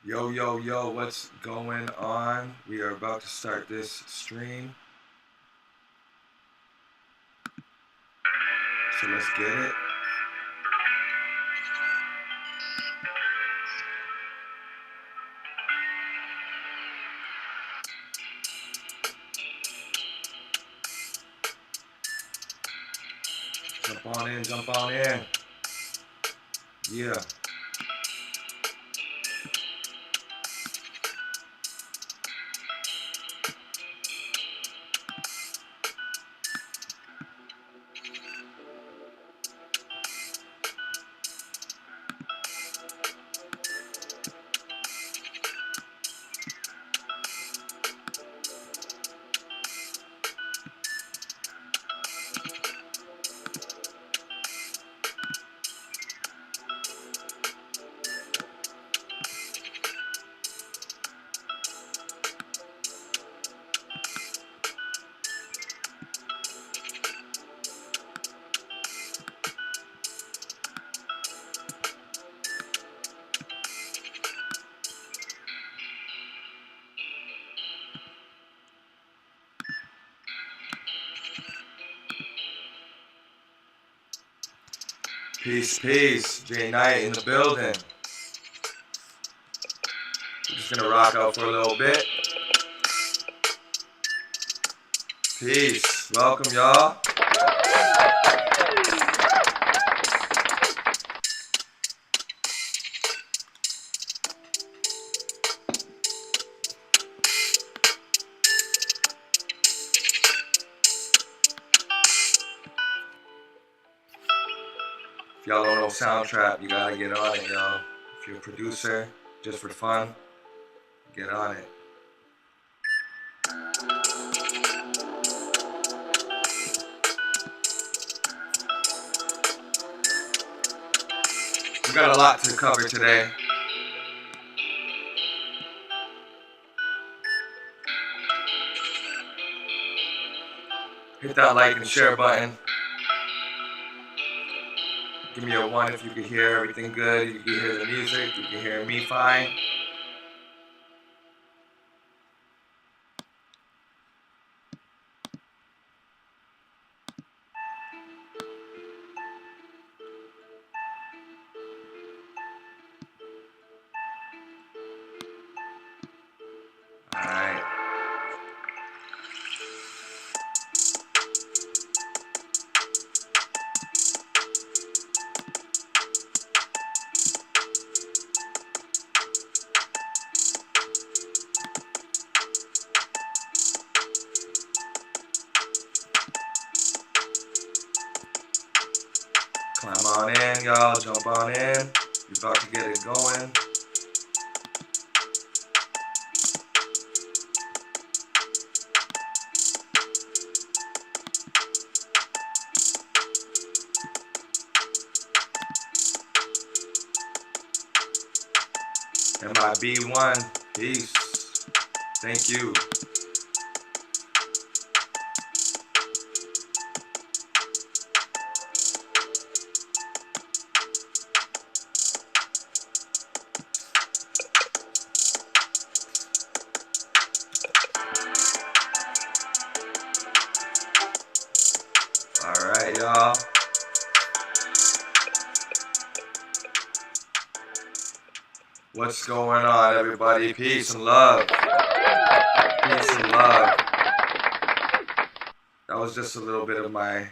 Yo, yo, yo, what's going on? We are about to start this stream. So let's get it. Jump on in, jump on in. Yeah. Peace, peace. J Knight in the building. We're just gonna rock out for a little bit. Peace. Welcome, y'all. If y'all don't know Soundtrap, you gotta get on it, y'all. If you're a producer, just for fun, get on it. We got a lot to cover today. Hit that like and share button. Give me a 1 if you can hear everything good. You can hear the music. You can hear me fine. Alright. Climb on in, y'all. Jump on in. We're about to get it going. MIB1, peace. Thank you. Alright, y'all. What's going on, everybody? Peace and love. Peace and love. That was just a little bit of my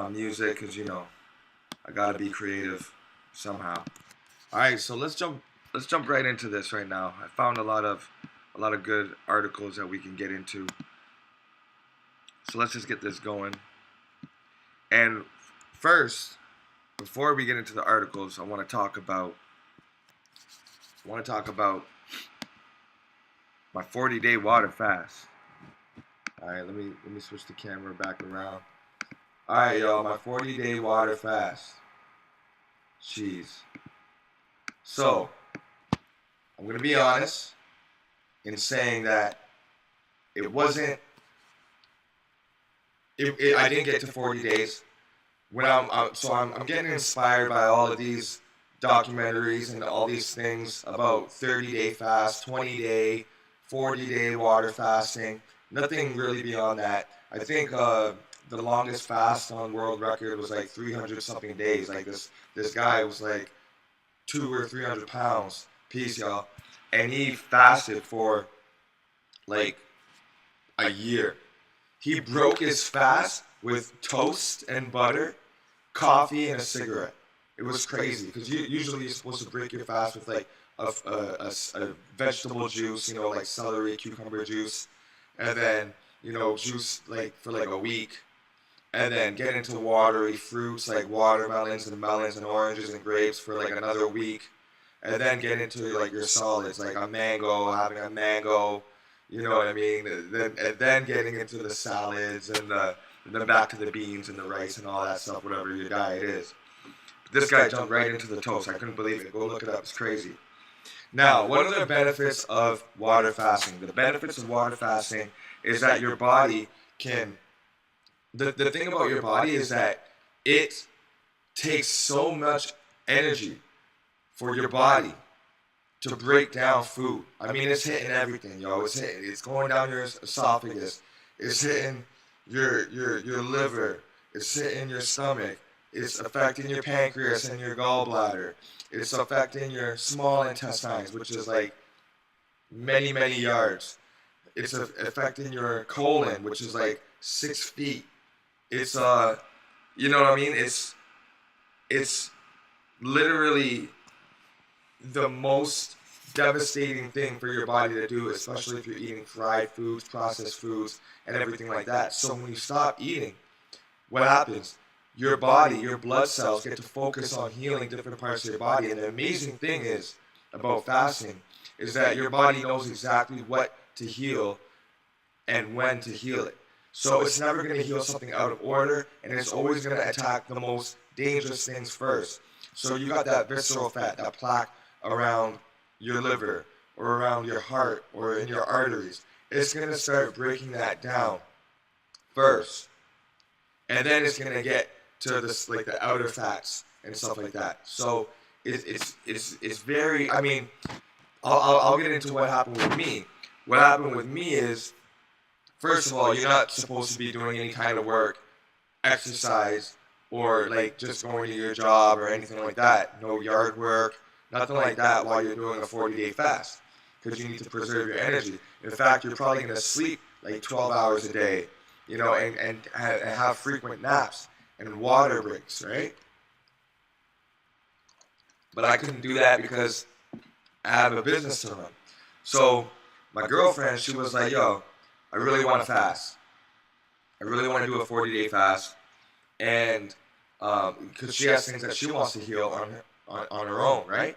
music, because, you know, I gotta be creative somehow. Alright, so let's jump right into this right now. I found a lot of good articles that we can get into. So let's just get this going. And first, before we get into the articles, I want to talk about my 40-day water fast. All right, let me switch the camera back around. All right, y'all, my 40-day water fast. Jeez. So, I'm going to be honest in saying that it wasn't I didn't get to 40 days. When I'm getting inspired by all of these documentaries and all these things about 30-day fast, 20-day, 40-day water fasting. Nothing really beyond that. I think the longest fast on world record was like 300 something days. Like this guy was like 200 or 300 pounds. Peace, y'all. And he fasted for like a year. He broke his fast with toast and butter, coffee, and a cigarette. It was crazy because usually you're supposed to break your fast with like a vegetable juice, like celery, cucumber juice, and then juice like for like a week, and then get into watery fruits like watermelons and melons and oranges and grapes for like another week, and then get into like your solids like a mango, having a mango, you know what I mean? And then getting into the salads and then back to the beans and the rice and all that stuff, whatever your diet is. This guy jumped right into the toast. I couldn't believe it. Go look it up. It's crazy. Now, what are the benefits of water fasting? The benefits of water fasting is that your body can... The thing about your body is that it takes so much energy for your body to break down food. I mean, it's hitting everything, yo. It's going down your esophagus. It's hitting your liver. It's hitting your stomach. It's affecting your pancreas and your gallbladder. It's affecting your small intestines, which is like many, many yards. It's affecting your colon, which is like 6 feet. It's you know what I mean? It's literally the most devastating thing for your body to do, especially if you're eating fried foods, processed foods, and everything like that. So when you stop eating, what happens? Your body, your blood cells get to focus on healing different parts of your body. And the amazing thing is about fasting is that your body knows exactly what to heal and when to heal it. So it's never going to heal something out of order, and it's always going to attack the most dangerous things first. So you got that visceral fat, that plaque around your liver or around your heart or in your arteries. It's going to start breaking that down first. And then it's going to get to this, like the outer fats and stuff like that. So it's very, I mean, I'll get into what happened with me. What happened with me is, first of all, you're not supposed to be doing any kind of work, exercise, or like just going to your job or anything like that. No yard work, nothing like that while you're doing a 40-day fast, because you need to preserve your energy. In fact, you're probably going to sleep like 12 hours a day, and have frequent naps and water breaks, right? But I couldn't do that because I have a business to run. So my girlfriend, she was like, yo, I really want to fast. I really want to do a 40-day fast. And because she has things that she wants to heal on her own, right?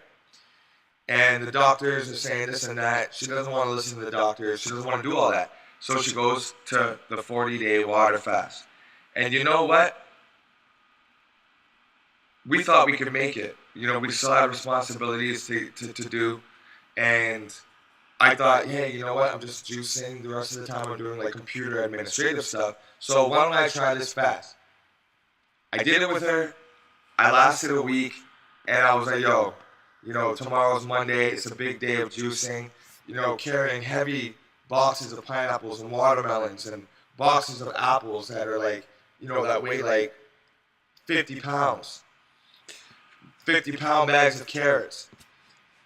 And the doctors are saying this and that. She doesn't want to listen to the doctors. She doesn't want to do all that. So she goes to the 40-day water fast. And you know what? We thought we could make it. We still had responsibilities to do. And I thought, hey, you know what? I'm just juicing. The rest of the time I'm doing like computer administrative stuff. So why don't I try this fast? I did it with her. I lasted a week. And I was like, yo, tomorrow's Monday. It's a big day of juicing. Carrying heavy boxes of pineapples and watermelons and boxes of apples that are like, that weigh like 50 pounds. 50-pound bags of carrots.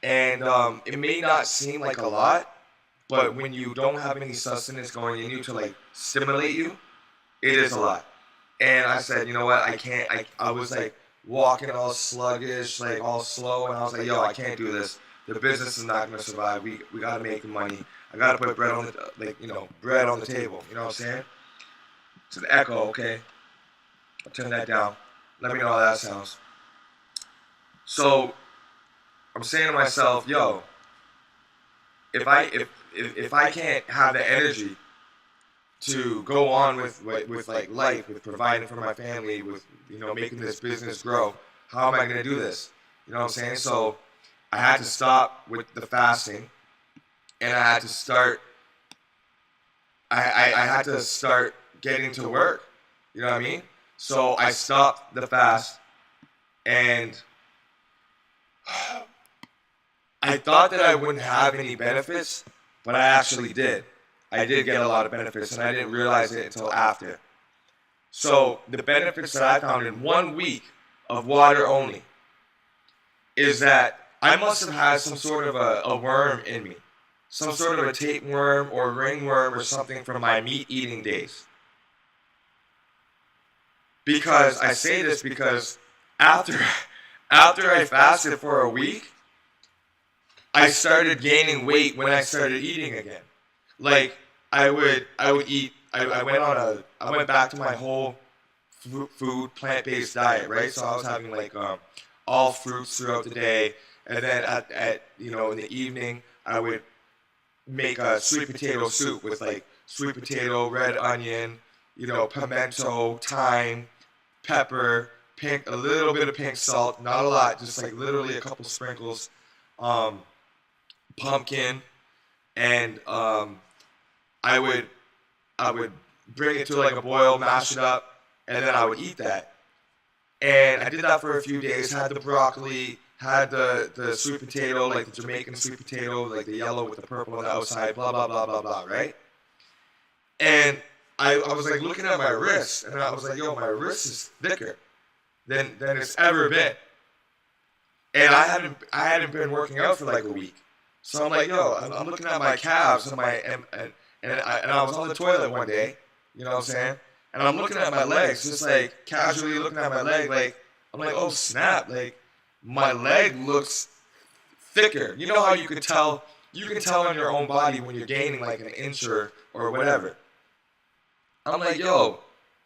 And it may not seem like a lot, but when you don't have any sustenance going in you to like stimulate you, it is a lot. And I said, you know what, I can't, I was like walking all sluggish, like all slow, and I was like, yo, I can't do this. The business is not going to survive. We got to make the money. I got to put bread on the, bread on the table. You know what I'm saying? It's an echo, okay? I'll turn that down. Let me know how that sounds. So I'm saying to myself, yo, if I can't have the energy to go on with like life, with providing for my family, with making this business grow, how am I going to do this? You know what I'm saying? So I had to stop with the fasting, and I had to start. I had to start getting to work. You know what I mean? So I stopped the fast, and I thought that I wouldn't have any benefits, but I actually did. I did get a lot of benefits, and I didn't realize it until after. So the benefits that I found in 1 week of water only is that I must have had some sort of a worm in me. Some sort of a tapeworm or ringworm or something from my meat eating days. Because I say this because after I fasted for a week, I started gaining weight when I started eating again. Like I would eat. I went back to my whole food plant-based diet, right? So I was having like all fruits throughout the day, and then at in the evening I would make a sweet potato soup with like sweet potato, red onion, pimento, thyme, pepper, a little bit of pink salt, not a lot, just like literally a couple sprinkles, pumpkin, and I would bring it to like a boil, mash it up, and then I would eat that. And I did that for a few days. Had the broccoli, had the sweet potato, like the Jamaican sweet potato, like the yellow with the purple on the outside, blah blah blah blah blah, right? And I was like looking at my wrist, and I was like, yo, my wrist is thicker than it's ever been. And I hadn't been working out for like a week. So I'm like, yo, I'm looking at my calves and I was on the toilet one day, you know what I'm saying? And I'm looking at my legs, just like casually looking at my leg, like I'm like, oh snap, like my leg looks thicker. You know how you can tell on your own body when you're gaining like an inch or whatever. I'm like, yo,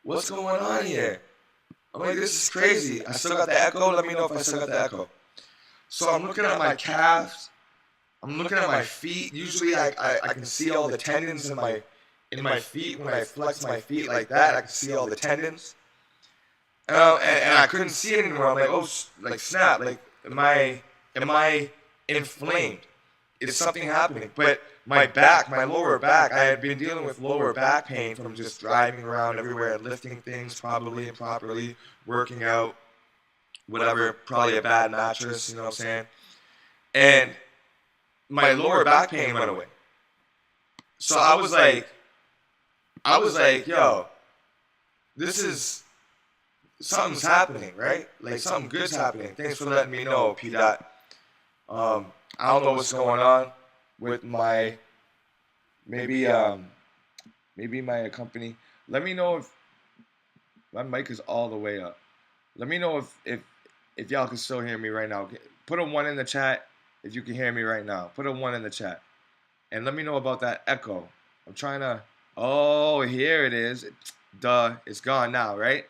what's going on here? I'm like, this is crazy. I still got the echo. Let me know if I still got the echo. So I'm looking at my calves. I'm looking at my feet. Usually I can see all the tendons in my feet when I flex my feet like that. I can see all the tendons. And I couldn't see it anymore. I'm like, oh, like snap. Like, am I inflamed? Is something happening? But my lower back, I had been dealing with lower back pain from just driving around everywhere and lifting things probably improperly, working out, whatever, probably a bad mattress, you know what I'm saying? And my lower back pain went away. So I was like, yo, this is, something's happening, right? Like something good's happening. Thanks for letting me know, P. Dot. I don't know what's going on with maybe my company. Let me know if my mic is all the way up. Let me know if y'all can still hear me right now. Put a 1 in the chat if you can hear me right now. Put a 1 in the chat. And let me know about that echo. I'm trying to, oh, here it is. Duh, it's gone now, right?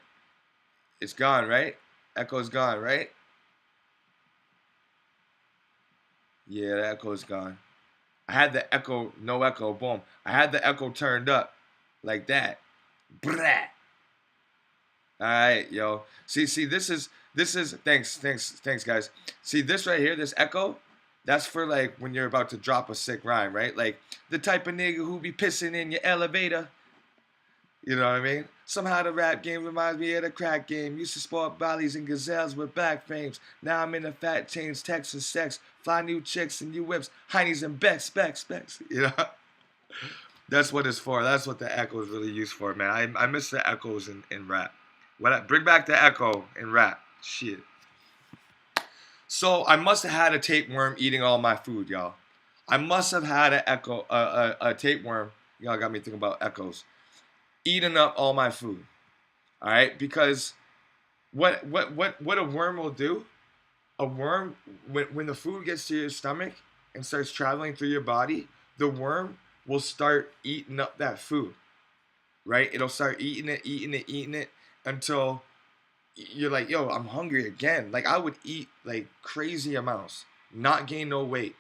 It's gone, right? Echo's gone, right? Yeah, the echo's gone. I had the echo, no echo, boom. I had the echo turned up like that. Brat. All right, yo. See, this is thanks, guys. See this right here, this echo, that's for like when you're about to drop a sick rhyme, right? Like the type of nigga who be pissing in your elevator. You know what I mean? Somehow the rap game reminds me of the crack game. Used to sport bollies and gazelles with back frames. Now I'm in the fat chains, Texas sex, fly new chicks and new whips, heinies and becks. You know? That's what it's for. That's what the echo is really used for, man. I miss the echoes in rap. Bring back the echo in rap. Shit. So I must have had a tapeworm eating all my food, y'all. I must have had a tapeworm. Y'all got me thinking about echoes. Eating up all my food. All right? Because what a worm will do, a worm, when the food gets to your stomach and starts traveling through your body, the worm will start eating up that food. Right? It'll start eating it until you're like, yo, I'm hungry again. Like I would eat like crazy amounts, not gain no weight.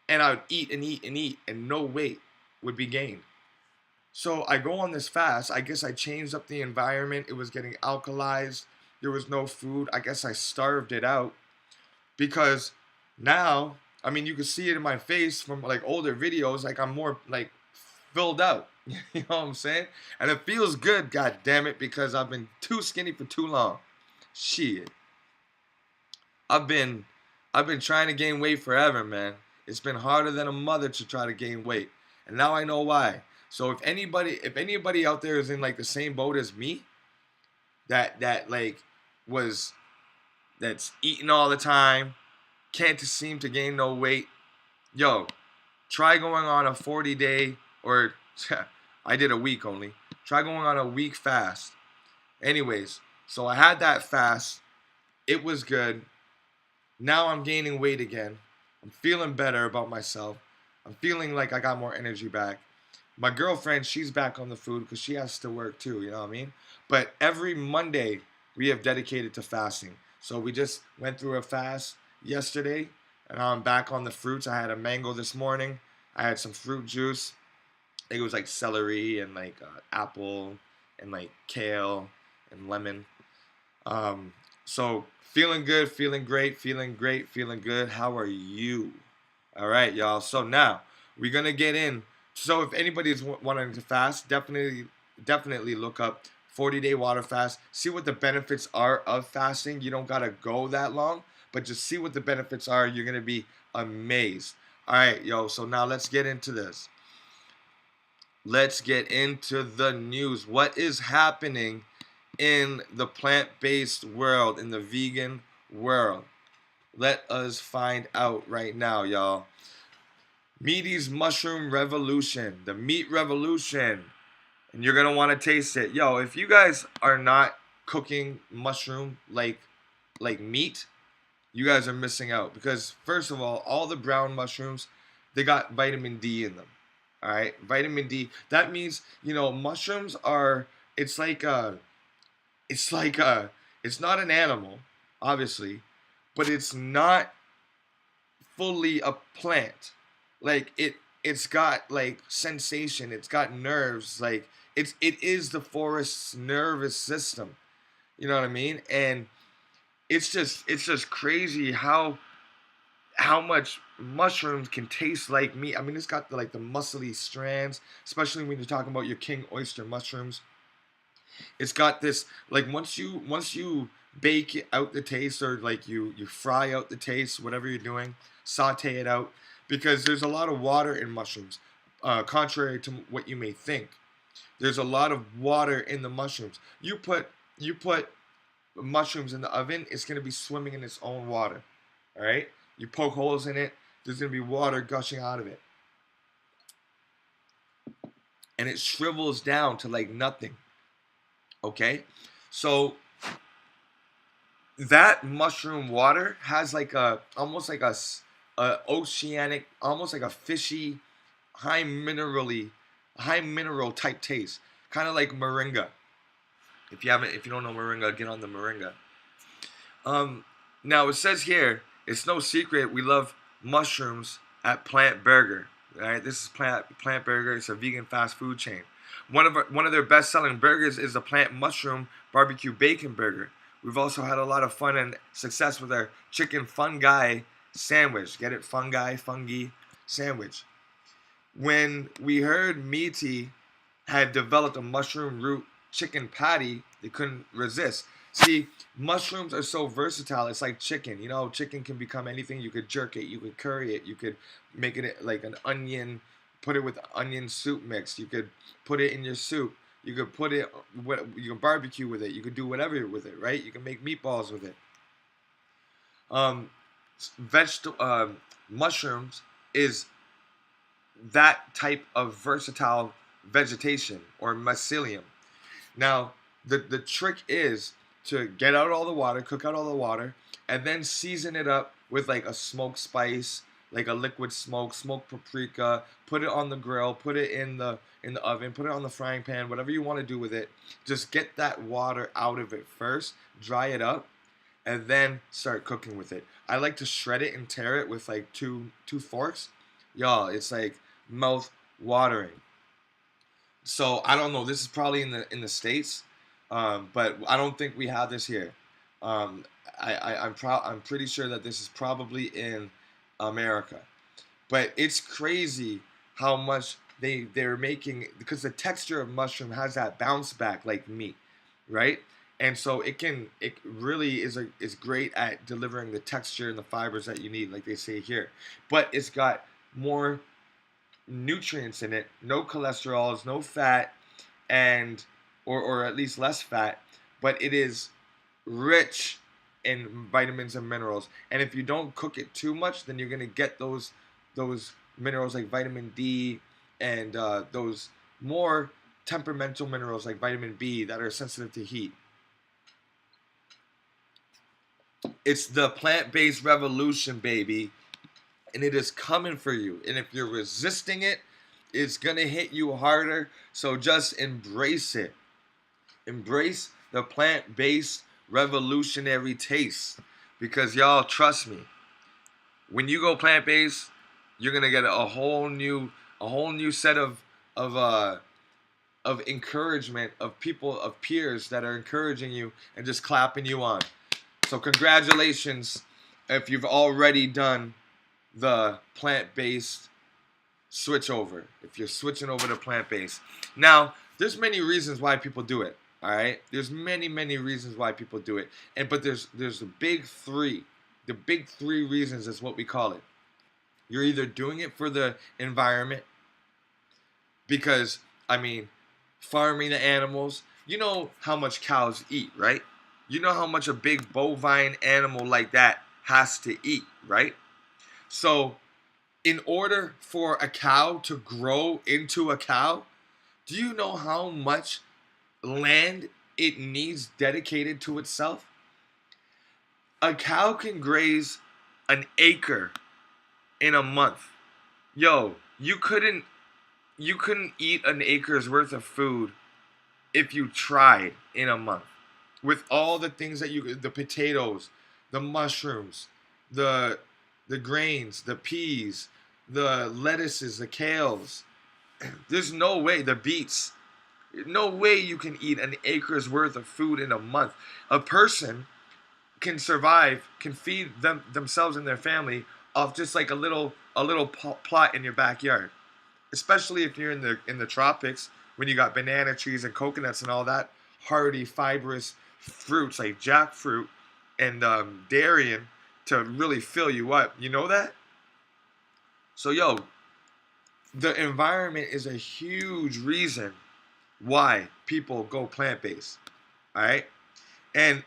And I would eat and no weight would be gained. So I go on this fast. I guess I changed up the environment. It was getting alkalized. There was no food. I guess I starved it out. Because now, I mean, you can see it in my face from like older videos. Like I'm more like filled out. You know what I'm saying? And it feels good, god damn it, because I've been too skinny for too long. Shit. I've been I've been trying to gain weight forever, man. It's been harder than a mother to try to gain weight. And now I know why. So if anybody out there is in like the same boat as me, that like was that's eating all the time, can't seem to gain no weight, yo, try going on a 40-day or I did a week only. Try going on a week fast. Anyways, so I had that fast. It was good. Now I'm gaining weight again. I'm feeling better about myself. I'm feeling like I got more energy back. My girlfriend, she's back on the food because she has to work too, you know what I mean? But every Monday, we have dedicated to fasting. So we just went through a fast yesterday, and I'm back on the fruits. I had a mango this morning. I had some fruit juice. I think it was like celery and like apple and like kale and lemon. So feeling good, feeling great, feeling great, feeling good. How are you? All right, y'all. So now we're gonna get in. So if anybody's wanting to fast, definitely look up 40-day water fast. See what the benefits are of fasting. You don't gotta go that long, but just see what the benefits are. You're gonna be amazed. All right, yo. So now let's get into this. Let's get into the news. What is happening in the plant-based world, in the vegan world? Let us find out right now, y'all. Meaty's Mushroom Revolution, the meat revolution, and you're gonna want to taste it. Yo, if you guys are not cooking mushroom like meat, you guys are missing out because first of all the brown mushrooms, they got vitamin D in them. All right, vitamin D. That means mushrooms are. It's not an animal, obviously, but it's not fully a plant. Like it's got like sensation. It's got nerves. Like it is the forest's nervous system. You know what I mean? And it's just crazy how much mushrooms can taste like meat. I mean, it's got the muscly strands, especially when you're talking about your king oyster mushrooms. It's got this like once you bake out the taste or like you fry out the taste, whatever you're doing, saute it out because there's a lot of water in mushrooms. Contrary to what you may think, there's a lot of water in the mushrooms. You put mushrooms in the oven, it's gonna be swimming in its own water. All right, you poke holes in it, there's gonna be water gushing out of it, and it shrivels down to like nothing. Okay, so that mushroom water has like a almost like a oceanic, almost like a fishy, high minerally, high mineral type taste, kind of like moringa. If you don't know moringa, get on the moringa. Now it says here, it's no secret we love mushrooms at Plant Burger. All right, this is Plant Burger. It's a vegan fast food chain. One of their best-selling burgers is the plant mushroom barbecue bacon burger. We've also had a lot of fun and success with our chicken fungi sandwich. Get it? Fungi sandwich. When we heard Meaty had developed a mushroom root chicken patty, they couldn't resist. See, mushrooms are so versatile. It's like chicken. Chicken can become anything. You could jerk it. You could curry it. You could make it like an onion, put it with onion soup mix. You could put it in your soup. You could put it, you can barbecue with it. You could do whatever with it, right? You can make meatballs with it. Mushrooms is that type of versatile vegetation or mycelium. Now, the trick is to get out all the water, cook out all the water, and then season it up with like a smoked spice, like a liquid smoked paprika. Put it on the grill, put it in the oven, put it on the frying pan, whatever you want to do with it. Just get that water out of it first, dry it up, and then start cooking with it. I like to shred it and tear it with like two forks. Y'all, it's like mouth watering. So I don't know. This is probably in the States, but I don't think we have this here. Um, I'm pretty sure that this is probably in America. But it's crazy how much they're making because the texture of mushroom has that bounce back like meat, right? and so it really is great at delivering the texture and the fibers that you need, like they say here. But it's got more nutrients in it, no cholesterols, no fat, and or at least less fat, but it is rich in vitamins and minerals. And if you don't cook it too much, then you're gonna get those minerals like vitamin D and those more temperamental minerals like vitamin B that are sensitive to heat. It's the plant-based revolution, baby, and it is coming for you. And if you're resisting it, it's gonna hit you harder. So just embrace it. Embrace the plant-based revolutionary taste, because y'all, trust me, when you go plant-based, you're gonna get a whole new set of encouragement, of people, of peers that are encouraging you and just clapping you on. So congratulations if you've already done the plant-based switch over. If you're switching over to plant-based. Now, there's many reasons why people do it. All right? There's many reasons why people do it. But there's the big three. The big three reasons is what we call it. You're either doing it for the environment, because I mean, farming the animals, you know how much cows eat, right? You know how much a big bovine animal like that has to eat, right? So, in order for a cow to grow into a cow, do you know how much land it needs dedicated to itself? A cow can graze an acre in a month. Yo, you couldn't eat an acre's worth of food if you tried in a month. With all the things that the potatoes, the mushrooms, the grains, the peas, the lettuces, the kales. There's no way, the beets. No way you can eat an acre's worth of food in a month. A person can survive, can feed themselves and their family off just like a little plot in your backyard. Especially if you're in the tropics, when you got banana trees and coconuts and all that hardy, fibrous fruits like jackfruit and durian to really fill you up. You know that? So yo, the environment is a huge reason why people go plant-based. All right? And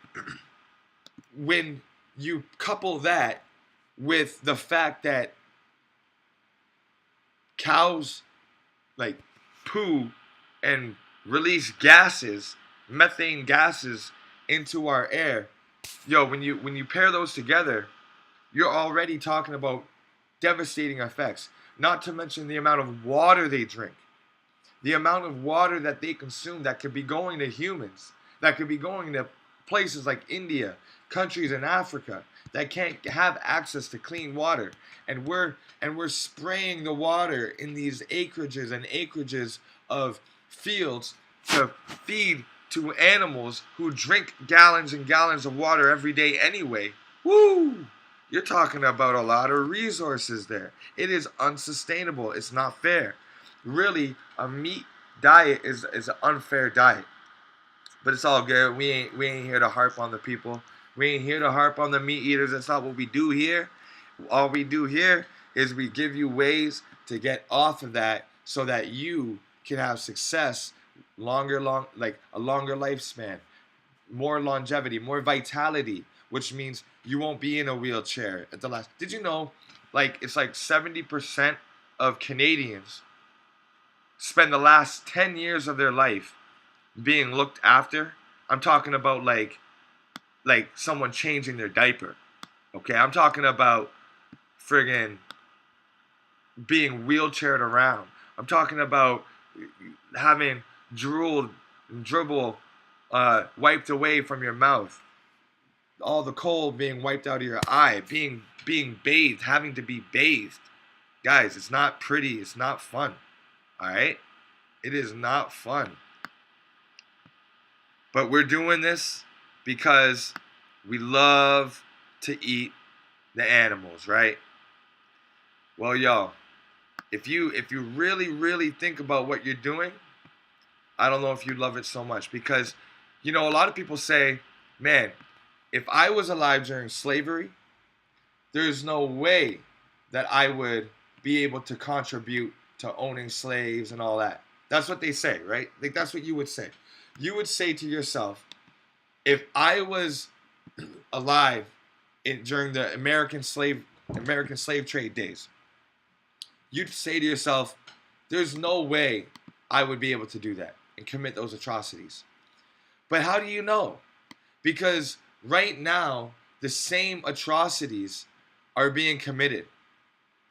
when you couple that with the fact that cows like poo and release gases, methane gases into our air, yo, when you pair those together, you're already talking about devastating effects. Not to mention the amount of water they drink, the amount of water that they consume that could be going to humans, that could be going to places like India, countries in Africa that can't have access to clean water, and we're spraying the water in these acreages and acreages of fields to feed to animals who drink gallons and gallons of water every day anyway. Woo! You're talking about a lot of resources there. It is unsustainable. It's not fair. Really, a meat diet is an unfair diet. But it's all good. We ain't here to harp on the people. We ain't here to harp on the meat eaters. That's not what we do here. All we do here is we give you ways to get off of that so that you can have success, like a longer lifespan, more longevity, more vitality, which means you won't be in a wheelchair at the last. Did you know, like, it's like 70% of Canadians spend the last 10 years of their life being looked after? I'm talking about like someone changing their diaper. Okay, I'm talking about friggin' being wheelchaired around. I'm talking about having drool and dribble wiped away from your mouth. All the coal being wiped out of your eye. Being bathed, having to be bathed. Guys, it's not pretty. It's not fun. Alright? It is not fun. But we're doing this because we love to eat the animals, right? Well, y'all, if you really think about what you're doing, I don't know if you love it so much, because You know, a lot of people say, man, if I was alive during slavery, there's no way that I would be able to contribute to owning slaves and all that. That's what they say, right? Like that's what you would say. You would say to yourself, if I was alive during the American slave trade days, you'd say to yourself, there's no way I would be able to do that and commit those atrocities. But how do you know? Because right now, the same atrocities are being committed.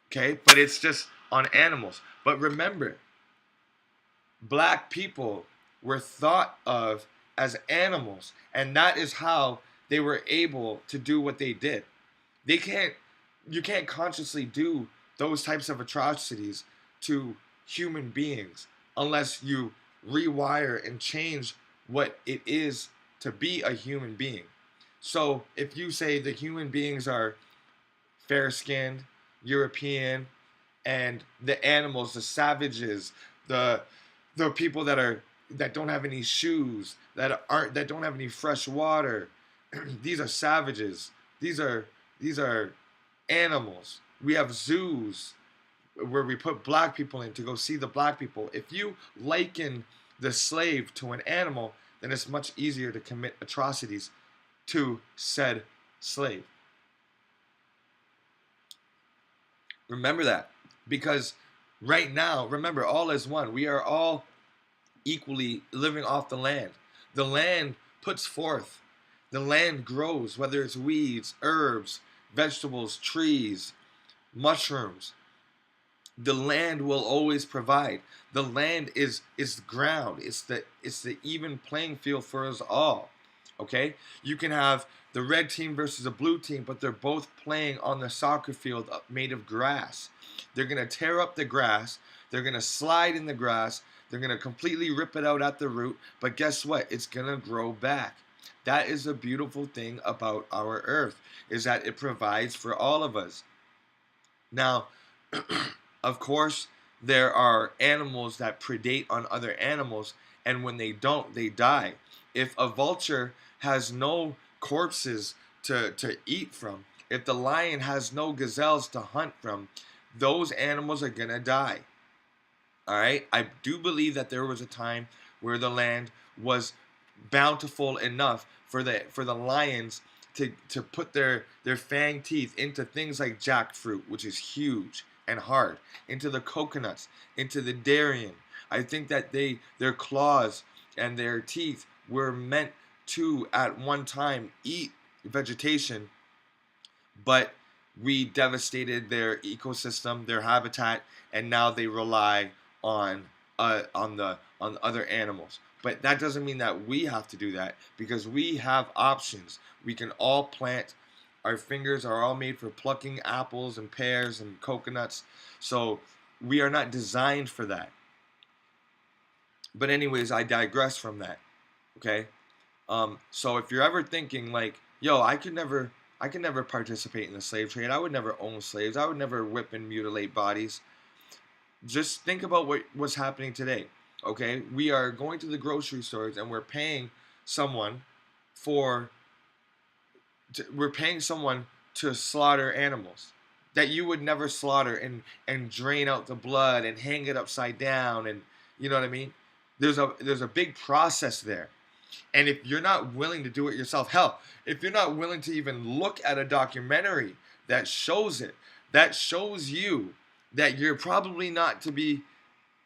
Okay? But it's just on animals. But remember, black people were thought of as animals. And that is how they were able to do what they did. You can't consciously do those types of atrocities to human beings unless you rewire and change what it is to be a human being. So if you say the human beings are fair-skinned, European, and the animals, the savages, the people that don't have any shoes, that don't have any fresh water, these are savages. These are animals. We have zoos where we put black people in to go see the black people. If you liken the slave to an animal, then it's much easier to commit atrocities to said slave. Remember that. Because right now, remember, all is one. We are all equally living off the land. The land puts forth. The land grows, whether it's weeds, herbs, vegetables, trees, mushrooms. The land will always provide. The land is ground. It's the even playing field for us all. Okay? You can have the red team versus a blue team, but they're both playing on the soccer field made of grass. They're going to tear up the grass. They're going to slide in the grass. They're going to completely rip it out at the root. But guess what? It's going to grow back. That is the beautiful thing about our earth, is that it provides for all of us. Now, of course, there are animals that predate on other animals, and when they don't, they die. If a vulture has no corpses to eat from, if the lion has no gazelles to hunt from, those animals are going to die. All right? I do believe that there was a time where the land was bountiful enough for the lions to put their fang teeth into things like jackfruit, which is huge and hard, into the coconuts, into the durian. I think that their claws and their teeth were meant to at one time eat vegetation, but we devastated their ecosystem, their habitat, and now they rely on other animals. But that doesn't mean that we have to do that, because we have options. We can all plant. Our fingers are all made for plucking apples and pears and coconuts. So we are not designed for that. But anyways, I digress from that. Okay? So if you're ever thinking like, yo, I could never participate in the slave trade. I would never own slaves. I would never whip and mutilate bodies. Just think about what's happening today. Okay? We are going to the grocery stores and we're paying someone to slaughter animals that you would never slaughter, and drain out the blood and hang it upside down, and you know what I mean? There's a big process there. And if you're not willing to do it yourself, hell, if you're not willing to even look at a documentary that shows it, that shows you that you're probably not to be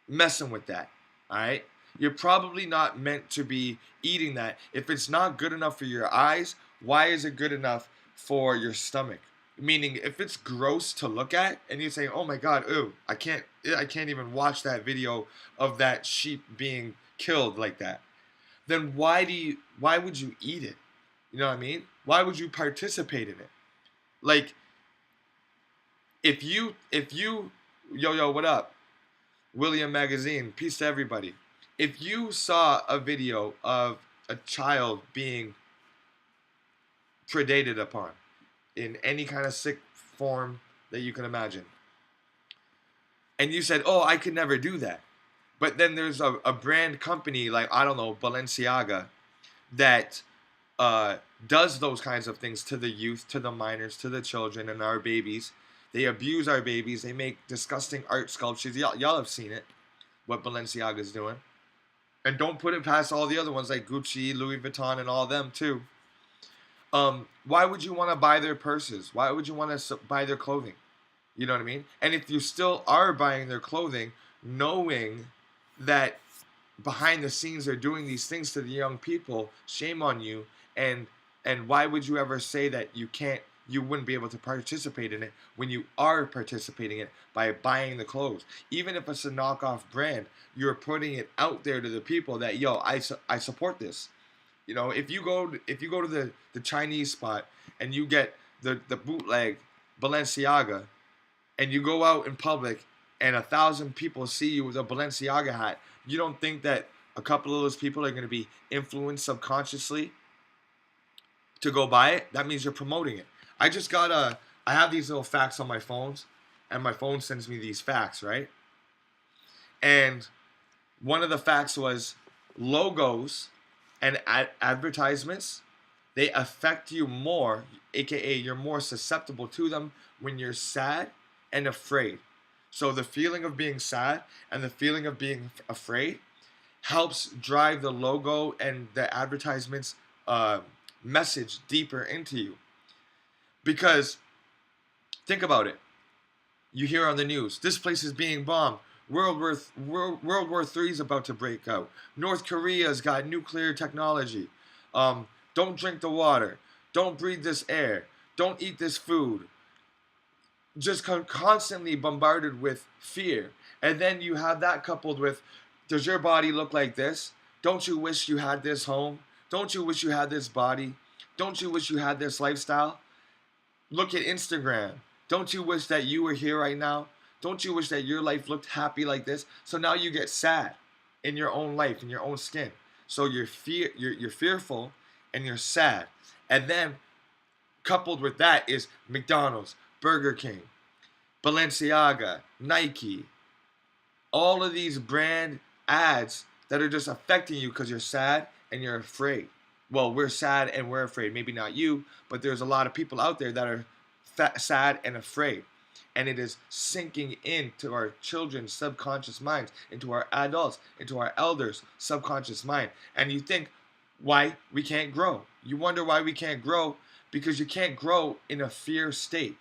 messing with that. All right? You're probably not meant to be eating that. If it's not good enough for your eyes, why is it good enough for your stomach? Meaning, if it's gross to look at, and you say, "Oh my God, ew, I can't even watch that video of that sheep being killed like that," then why would you eat it? You know what I mean? Why would you participate in it? Like, if you, yo, what up? William Magazine, peace to everybody. If you saw a video of a child being predated upon in any kind of sick form that you can imagine, and you said, "Oh, I could never do that," but then there's a brand company like, I don't know, Balenciaga, that uh, does those kinds of things to the youth, to the minors, to the children, and our babies. They abuse our babies. They make disgusting art sculptures. Y'all have seen it, what Balenciaga's doing. And don't put it past all the other ones like Gucci, Louis Vuitton, and all of them too. Why would you want to buy their purses? Why would you want to buy their clothing? You know what I mean? And if you still are buying their clothing, knowing that behind the scenes they're doing these things to the young people, shame on you. And why would you ever say that you wouldn't be able to participate in it when you are participating in it by buying the clothes? Even if it's a knockoff brand, you're putting it out there to the people that, yo, I support this. You know, if you go to the Chinese spot and you get the bootleg Balenciaga, and you go out in public and 1,000 people see you with a Balenciaga hat, you don't think that a couple of those people are going to be influenced subconsciously to go buy it? That means you're promoting it. I have these little facts on my phones, and my phone sends me these facts, right? And one of the facts was logos and advertisements, they affect you more, aka you're more susceptible to them when you're sad and afraid. So the feeling of being sad and the feeling of being afraid helps drive the logo and the advertisements message deeper into you. Because think about it. You hear on the news, this place is being bombed. World War III is about to break out. North Korea's got nuclear technology. Don't drink the water. Don't breathe this air. Don't eat this food. Just constantly bombarded with fear. And then you have that coupled with, does your body look like this? Don't you wish you had this home? Don't you wish you had this body? Don't you wish you had this lifestyle? Look at Instagram. Don't you wish that you were here right now? Don't you wish that your life looked happy like this? So now you get sad in your own life, in your own skin. So you're fearful and you're sad. And then coupled with that is McDonald's, Burger King, Balenciaga, Nike, all of these brand ads that are just affecting you because you're sad and you're afraid. Well, we're sad and we're afraid. Maybe not you, but there's a lot of people out there that are sad and afraid. And it is sinking into our children's subconscious minds, into our adults, into our elders' subconscious mind. And you think why we can't grow. You wonder why we can't grow, because you can't grow in a fear state.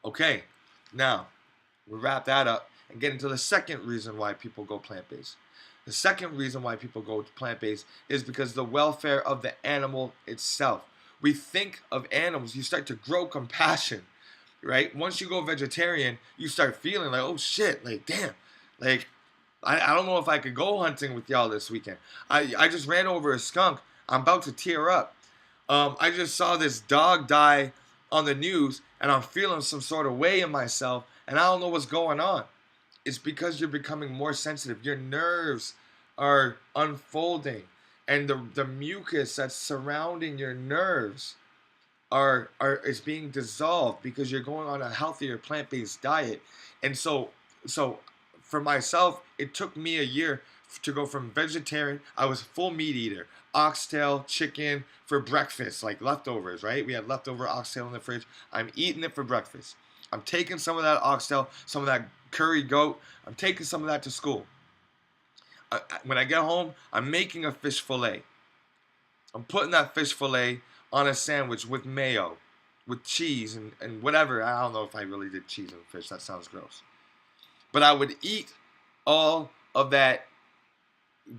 Okay, now we'll wrap that up and get into the second reason why people go plant-based. The second reason why people go plant-based is because the welfare of the animal itself. We think of animals, you start to grow compassion, right? Once you go vegetarian, you start feeling like, oh shit, like damn, like I don't know if I could go hunting with y'all this weekend. I just ran over a skunk. I'm about to tear up. I just saw this dog die on the news, and I'm feeling some sort of way in myself, and I don't know what's going on. It's because you're becoming more sensitive. Your nerves are unfolding, and the mucus that's surrounding your nerves is being dissolved because you're going on a healthier plant-based diet. And so for myself, it took me a year to go from vegetarian. I was full meat eater, oxtail, chicken for breakfast, like leftovers, right? We had leftover oxtail in the fridge. I'm eating it for breakfast. I'm taking some of that oxtail, some of that curry goat. I'm taking some of that to school. When I get home, I'm making a fish fillet. I'm putting that fish fillet on a sandwich with mayo, with cheese and whatever. I don't know if I really did cheese and fish. That sounds gross. But I would eat all of that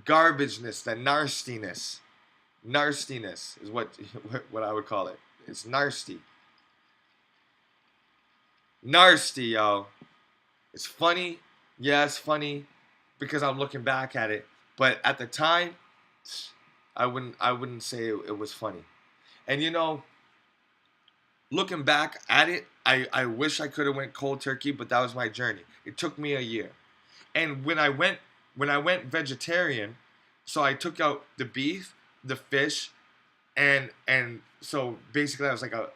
garbageness, that nastiness. Nastiness is what I would call it. It's nasty. Nasty, y'all. It's funny. Yeah, it's funny because I'm looking back at it. But at the time, I wouldn't say it was funny. And you know, looking back at it, I wish I could have went cold turkey, but that was my journey. It took me a year. And when I went vegetarian, so I took out the beef, the fish, and so basically I was like a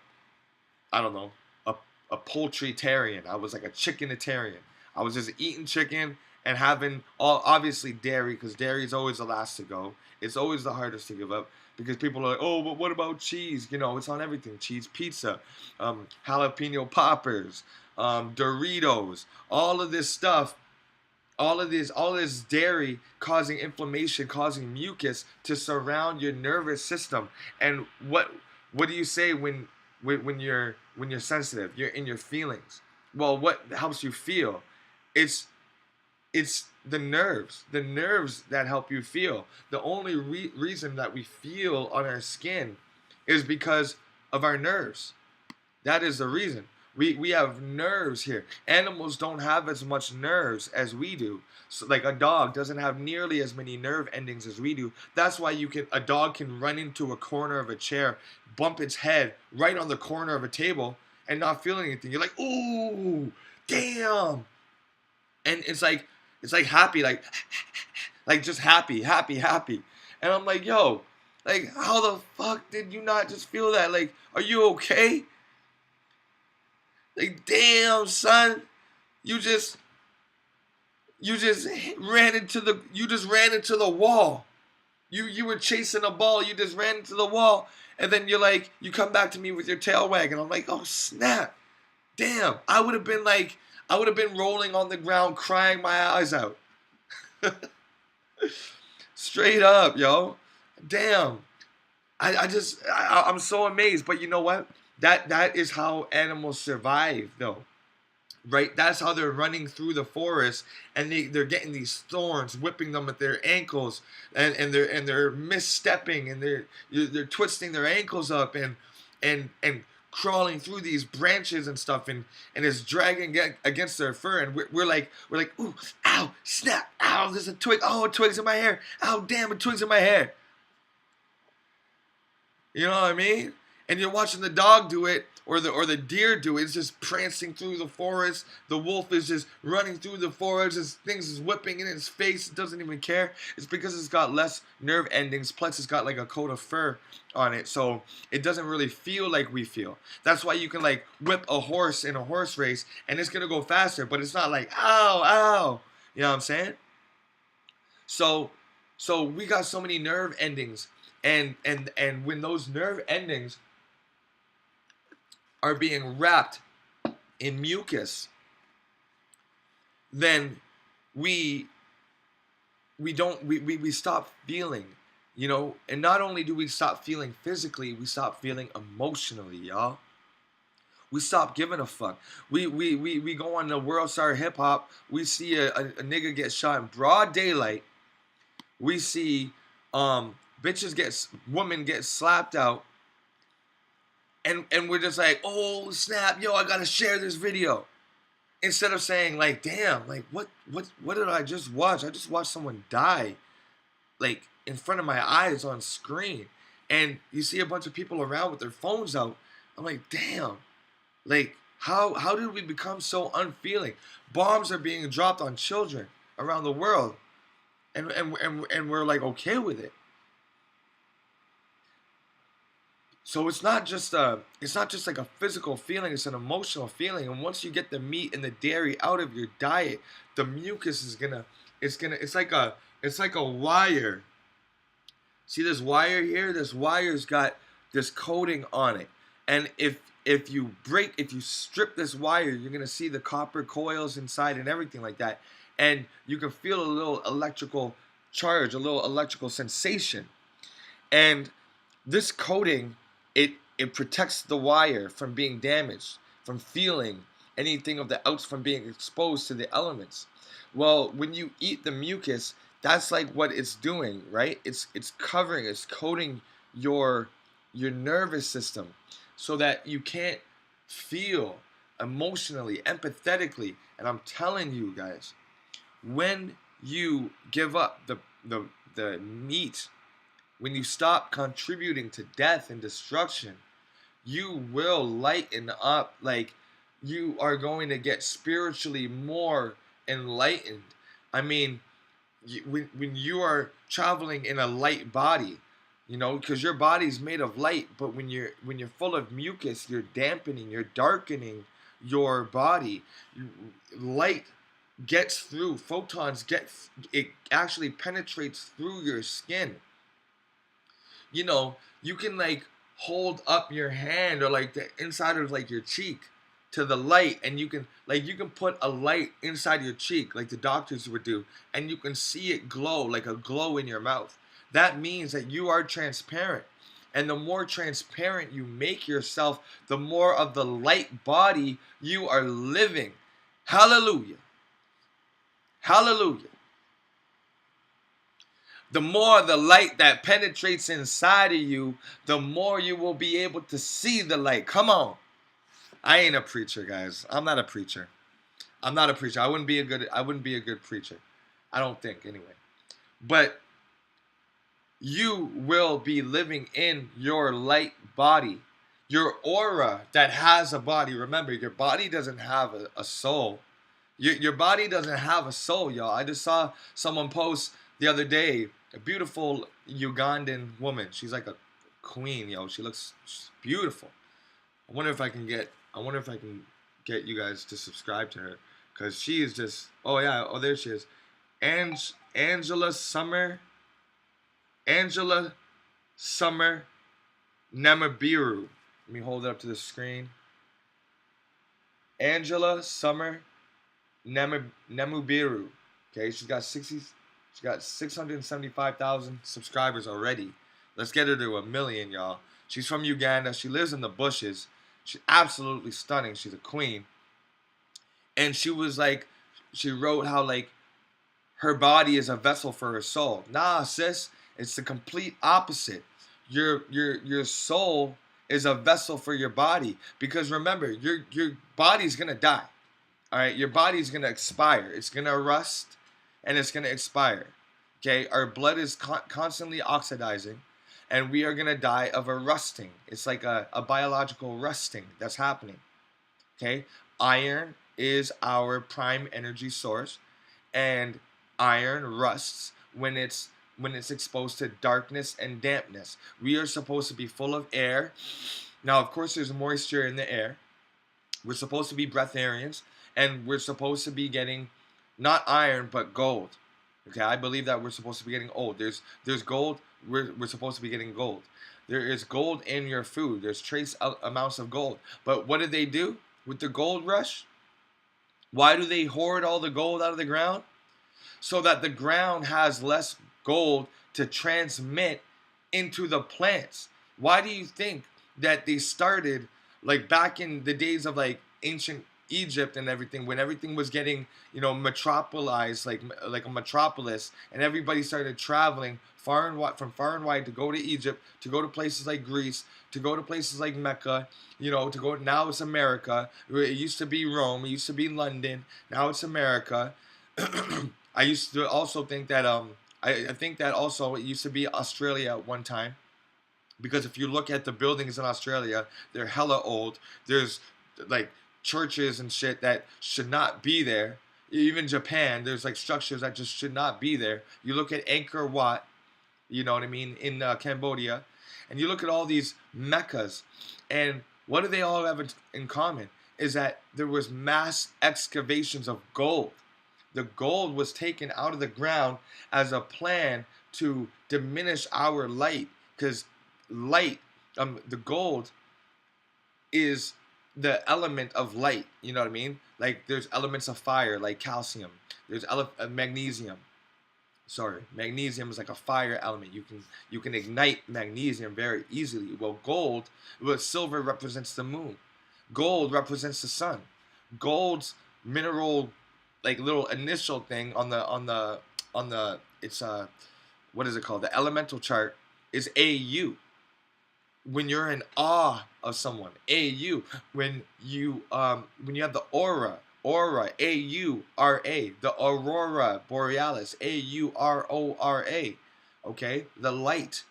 poultry-tarian. I was like a chickenitarian. I was just eating chicken and having all obviously dairy, because dairy is always the last to go. It's always the hardest to give up because people are like, oh, but what about cheese? You know, it's on everything. Cheese pizza, jalapeno poppers, Doritos, all of this stuff, all this dairy causing inflammation, causing mucus to surround your nervous system. And what do you say when you're sensitive? You're in your feelings. Well, what helps you feel? It's it's the nerves that help you feel. The only reason that we feel on our skin is because of our nerves. That is the reason. We have nerves here. Animals don't have as much nerves as we do. So, like a dog doesn't have nearly as many nerve endings as we do. That's why a dog can run into a corner of a chair, bump its head right on the corner of a table, and not feel anything. You're like, ooh, damn, and it's like happy, like just happy, happy, happy. And I'm like, yo, like how the fuck did you not just feel that? Like, are you okay? Like, damn, son, you just ran into the wall. You were chasing a ball, you just ran into the wall, and then you come back to me with your tail wagging. I'm like, oh snap, damn. I would have been rolling on the ground, crying my eyes out. Straight up, yo. Damn. I'm so amazed. But you know what? That is how animals survive, though. Right? That's how they're running through the forest, and they're getting these thorns whipping them at their ankles, and they're misstepping, and they're twisting their ankles up, and crawling through these branches and stuff, and it's dragging against their fur, and we're like, ooh, ow, snap, ow, there's a twig, oh, a twig's in my hair, ow, damn, a twig's in my hair. You know what I mean? And you're watching the dog do it, or the deer do it. It's just prancing through the forest. The wolf is just running through the forest. Things is whipping in its face. It doesn't even care. It's because it's got less nerve endings. Plus, it's got like a coat of fur on it, so it doesn't really feel like we feel. That's why you can like whip a horse in a horse race, and it's gonna go faster. But it's not like ow, ow. You know what I'm saying? So we got so many nerve endings, and when those nerve endings are being wrapped in mucus, then we stop feeling, and not only do we stop feeling physically, we stop feeling emotionally, y'all. We stop giving a fuck. We go on the World Star Hip Hop. We see a nigga get shot in broad daylight. We see women get slapped out. And we're just like, oh snap, yo, I gotta share this video. Instead of saying like, damn, like what did I just watch? I just watched someone die, like in front of my eyes on screen. And you see a bunch of people around with their phones out. I'm like, damn, like how did we become so unfeeling? Bombs are being dropped on children around the world, and we're like okay with it. So it's not just like a physical feeling, it's an emotional feeling. And once you get the meat and the dairy out of your diet, the mucus it's like a wire. See this wire here? This wire's got this coating on it. And if you strip this wire, you're gonna see the copper coils inside and everything like that. And you can feel a little electrical charge, a little electrical sensation. And this coating, it protects the wire from being damaged, from feeling anything of the outs, from being exposed to the elements. Well, when you eat the mucus, that's like what it's doing, right? It's coating your nervous system so that you can't feel emotionally, empathetically. And I'm telling you guys, when you give up the meat, when you stop contributing to death and destruction, you will lighten up. Like, you are going to get spiritually more enlightened. I mean, when you are traveling in a light body, because your body's made of light, but when you're full of mucus, you're dampening, you're darkening your body. Light gets through, photons it actually penetrates through your skin. You know, you can like hold up your hand or like the inside of like your cheek to the light, and you can put a light inside your cheek like the doctors would do, and you can see it glow, like a glow in your mouth. That means that you are transparent. And the more transparent you make yourself, the more of the light body you are living. Hallelujah. Hallelujah. The more the light that penetrates inside of you, the more you will be able to see the light. Come on. I ain't a preacher, guys. I'm not a preacher. I'm not a preacher. I wouldn't be a good preacher. I don't think anyway. But you will be living in your light body. Your aura that has a body. Remember, your body doesn't have a soul. Your body doesn't have a soul, y'all. I just saw someone post the other day a beautiful Ugandan woman. She's like a queen, yo. She's beautiful. I wonder if I can get you guys to subscribe to her, because she is just, oh yeah, oh there she is. Angela Summer Namabiru. Let me hold it up to the screen. Angela Summer Namubiru. Okay, she's got 675,000 subscribers already. Let's get her to 1 million, y'all. She's from Uganda. She lives in the bushes. She's absolutely stunning. She's a queen. And she wrote how like her body is a vessel for her soul. Nah, sis, it's the complete opposite. Your soul is a vessel for your body, because remember, your body's gonna die. All right, your body's gonna expire. It's gonna rust, and it's gonna expire. Okay, our blood is constantly oxidizing, and we are gonna die of a rusting. It's like a biological rusting that's happening. Okay, iron is our prime energy source, and iron rusts when it's exposed to darkness and dampness. We are supposed to be full of air. Now, of course, there's moisture in the air. We're supposed to be breatharians, and we're supposed to be getting not iron but gold. Okay, I believe that we're supposed to be getting gold. There's gold. We're supposed to be getting gold. There is gold in your food. There's trace amounts of gold. But what did they do with the gold rush? Why do they hoard all the gold out of the ground? So that the ground has less gold to transmit into the plants. Why do you think that they started like back in the days of like ancient Egypt and everything, when everything was getting, metropolized, like a metropolis, and everybody started traveling far and wide to go to Egypt, to go to places like Greece, to go to places like Mecca, to go, now it's America. It used to be Rome, it used to be London, now it's America. I used to also think that I think that also it used to be Australia at one time, because if you look at the buildings in Australia, they're hella old. There's like churches and shit that should not be there. Even Japan, there's like structures that just should not be there. You look at Angkor Wat, you know what I mean, in Cambodia, and you look at all these meccas, and what do they all have in common? Is that there was mass excavations of gold. The gold was taken out of the ground as a plan to diminish our light, because light, the gold is the element of light. You know what I mean? Like there's elements of fire, like calcium. There's magnesium. Sorry, magnesium is like a fire element. You can ignite magnesium very easily. Silver represents the moon. Gold represents the sun. Gold's mineral, like little initial thing on the it's what is it called? The elemental chart is AU. When you're in awe of someone, AU. When you have the aura, AURA, the aurora borealis, AURORA. Okay, the light.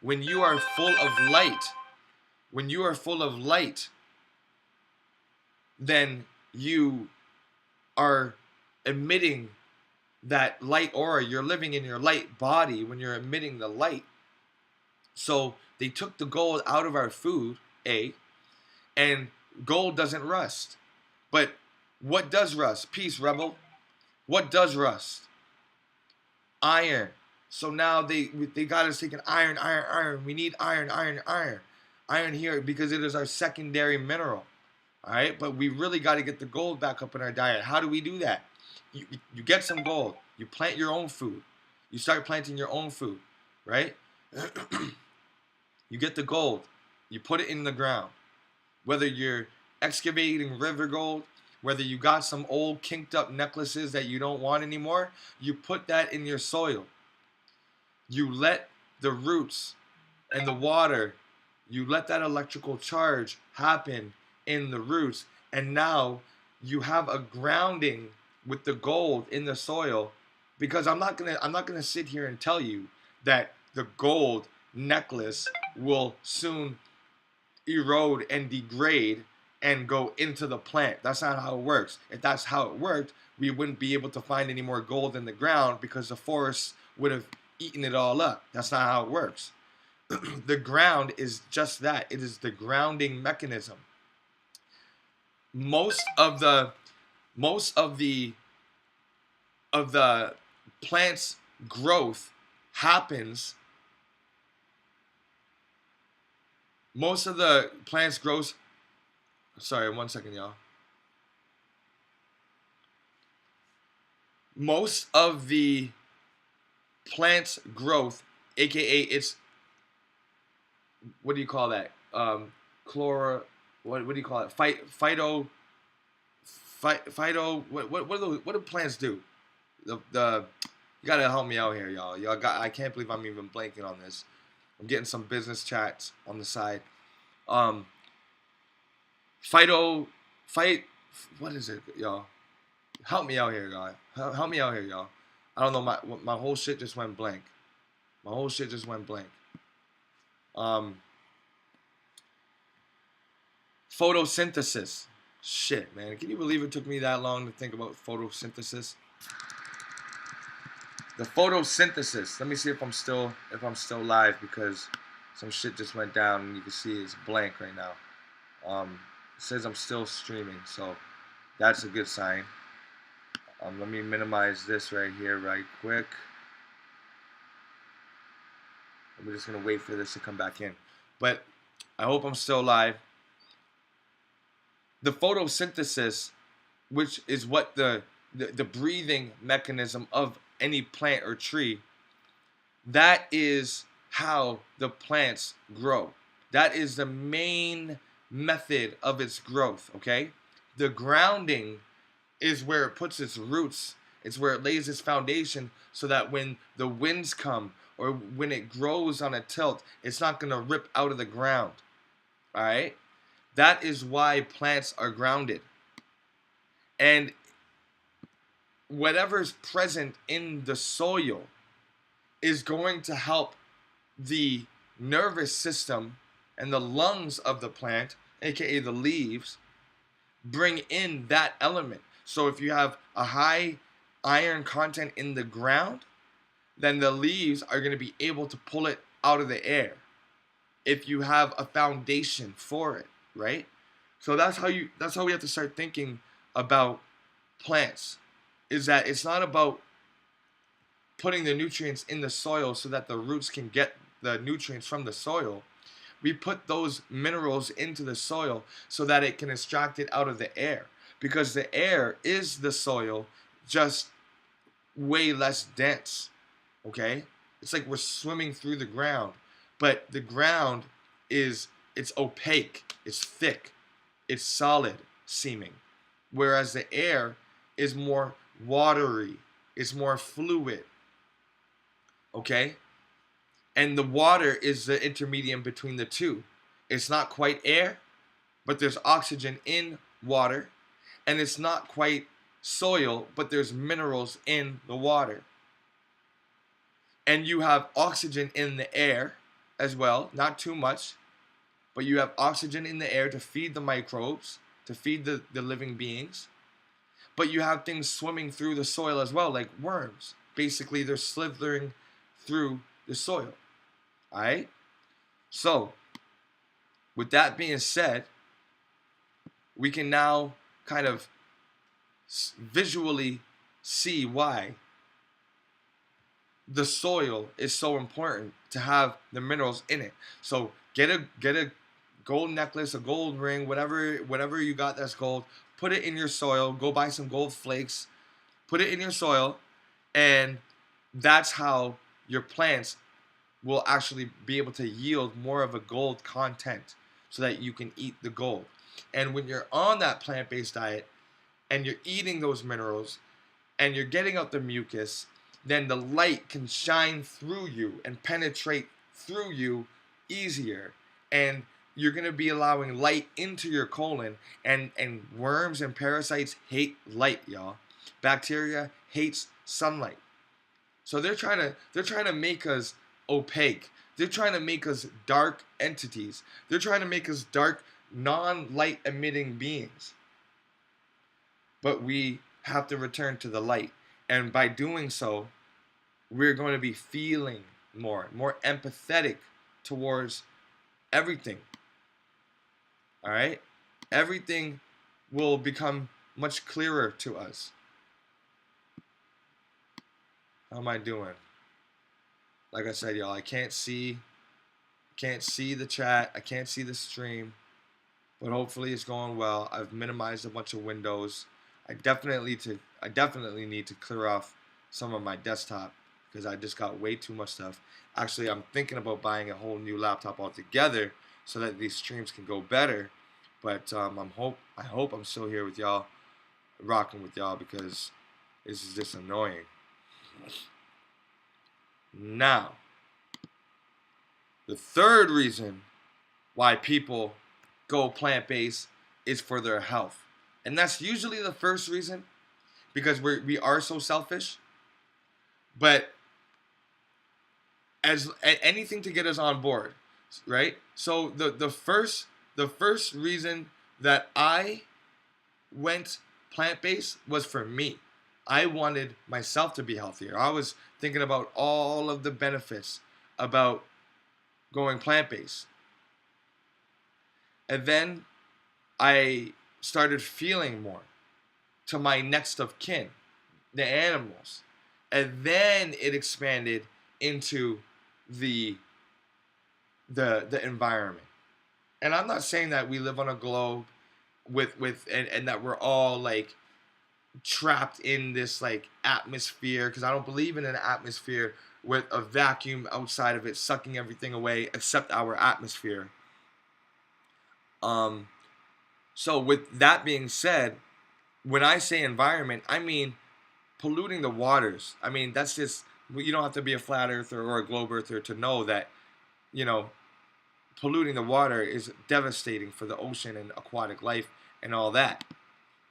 When you are full of light, then you are emitting that light aura. You're living in your light body when you're emitting the light. So they took the gold out of our food, and gold doesn't rust. But what does rust? Peace, rebel. What does rust? Iron. So now they got us taking iron, iron, iron. We need iron, iron, iron. Iron here because it is our secondary mineral. All right, but we really got to get the gold back up in our diet. How do we do that? You get some gold. You plant your own food. You start planting your own food, right? You get the gold. You put it in the ground. Whether you're excavating river gold, whether you got some old kinked up necklaces that you don't want anymore, you put that in your soil. You let the roots and the water, you let that electrical charge happen in the roots, and now you have a grounding with the gold in the soil. Because I'm not gonna sit here and tell you that the gold necklace will soon erode and degrade and go into the plant. That's not how it works. If that's how it worked, we wouldn't be able to find any more gold in the ground because the forests would have eaten it all up. That's not how it works. The ground is just that. It is the grounding mechanism. Most of the plant's growth happens. Most of the plant's growth. Sorry, 1 second, y'all. Most of the plant's growth, aka its, what do you call that? What do you call it? Phyto. What do plants do? You gotta help me out here, y'all. I can't believe I'm even blanking on this. I'm getting some business chats on the side. What is it, y'all? Help me out here, y'all. Help me out here, y'all. I don't know, my whole shit just went blank. Photosynthesis. Shit, man. Can you believe it took me that long to think about photosynthesis? The photosynthesis. Let me see if I'm still live, because some shit just went down and you can see it's blank right now. It says I'm still streaming, so that's a good sign. Let me minimize this right here right quick. I'm just gonna wait for this to come back in. But I hope I'm still live. The photosynthesis, which is what the breathing mechanism of any plant or tree, that is how the plants grow. That is the main method of its growth, okay? The grounding is where it puts its roots. It's where it lays its foundation so that when the winds come or when it grows on a tilt, it's not going to rip out of the ground, all right? That is why plants are grounded. And whatever's present in the soil is going to help the nervous system and the lungs of the plant, aka the leaves, bring in that element. So if you have a high iron content in the ground, then the leaves are going to be able to pull it out of the air if you have a foundation for it, right? So that's how we have to start thinking about plants, is that it's not about putting the nutrients in the soil so that the roots can get the nutrients from the soil. We put those minerals into the soil so that it can extract it out of the air, because the air is the soil, just way less dense, okay? It's like we're swimming through the ground, but the ground it's opaque, it's thick, it's solid seeming, whereas the air is more watery, it's more fluid, okay? And the water is the intermediate between the two. It's not quite air, but there's oxygen in water, and it's not quite soil, but there's minerals in the water. And you have oxygen in the air as well, not too much, but you have oxygen in the air to feed the microbes, to feed the living beings. But you have things swimming through the soil as well, like worms. Basically, they're slithering through the soil. All right? So, with that being said, we can now kind of visually see why the soil is so important to have the minerals in it. So get a gold necklace, a gold ring, whatever you got that's gold. Put it in your soil. Go buy some gold flakes. Put it in your soil, and that's how your plants will actually be able to yield more of a gold content so that you can eat the gold. And when you're on that plant-based diet and you're eating those minerals and you're getting out the mucus, then the light can shine through you and penetrate through you easier. And you're going to be allowing light into your colon. And worms and parasites hate light, y'all. Bacteria hates sunlight. So they're trying to make us opaque. They're trying to make us dark entities. They're trying to make us dark, non-light emitting beings. But we have to return to the light. And by doing so, we're going to be feeling more empathetic towards everything. All right? Everything will become much clearer to us. How am I doing? Like I said, y'all, I can't see the chat. I can't see the stream. But hopefully it's going well. I've minimized a bunch of windows. I definitely need to clear off some of my desktop because I just got way too much stuff. Actually, I'm thinking about buying a whole new laptop altogether so that these streams can go better. But I hope I'm still here with y'all, rocking with y'all, because this is just annoying. Now, the third reason why people go plant-based is for their health. And that's usually the first reason, because we are so selfish. But as anything to get us on board, right? So the first reason that I went plant-based was for me. I wanted myself to be healthier. I was thinking about all of the benefits about going plant-based. And then I started feeling more to my next of kin, the animals. And then it expanded into the environment. And I'm not saying that we live on a globe and that we're all like trapped in this like atmosphere, because I don't believe in an atmosphere with a vacuum outside of it sucking everything away except our atmosphere. So with that being said, when I say environment, I mean polluting the waters. I mean, that's just, you don't have to be a flat earther or a globe earther to know that, you know, polluting the water is devastating for the ocean and aquatic life and all that.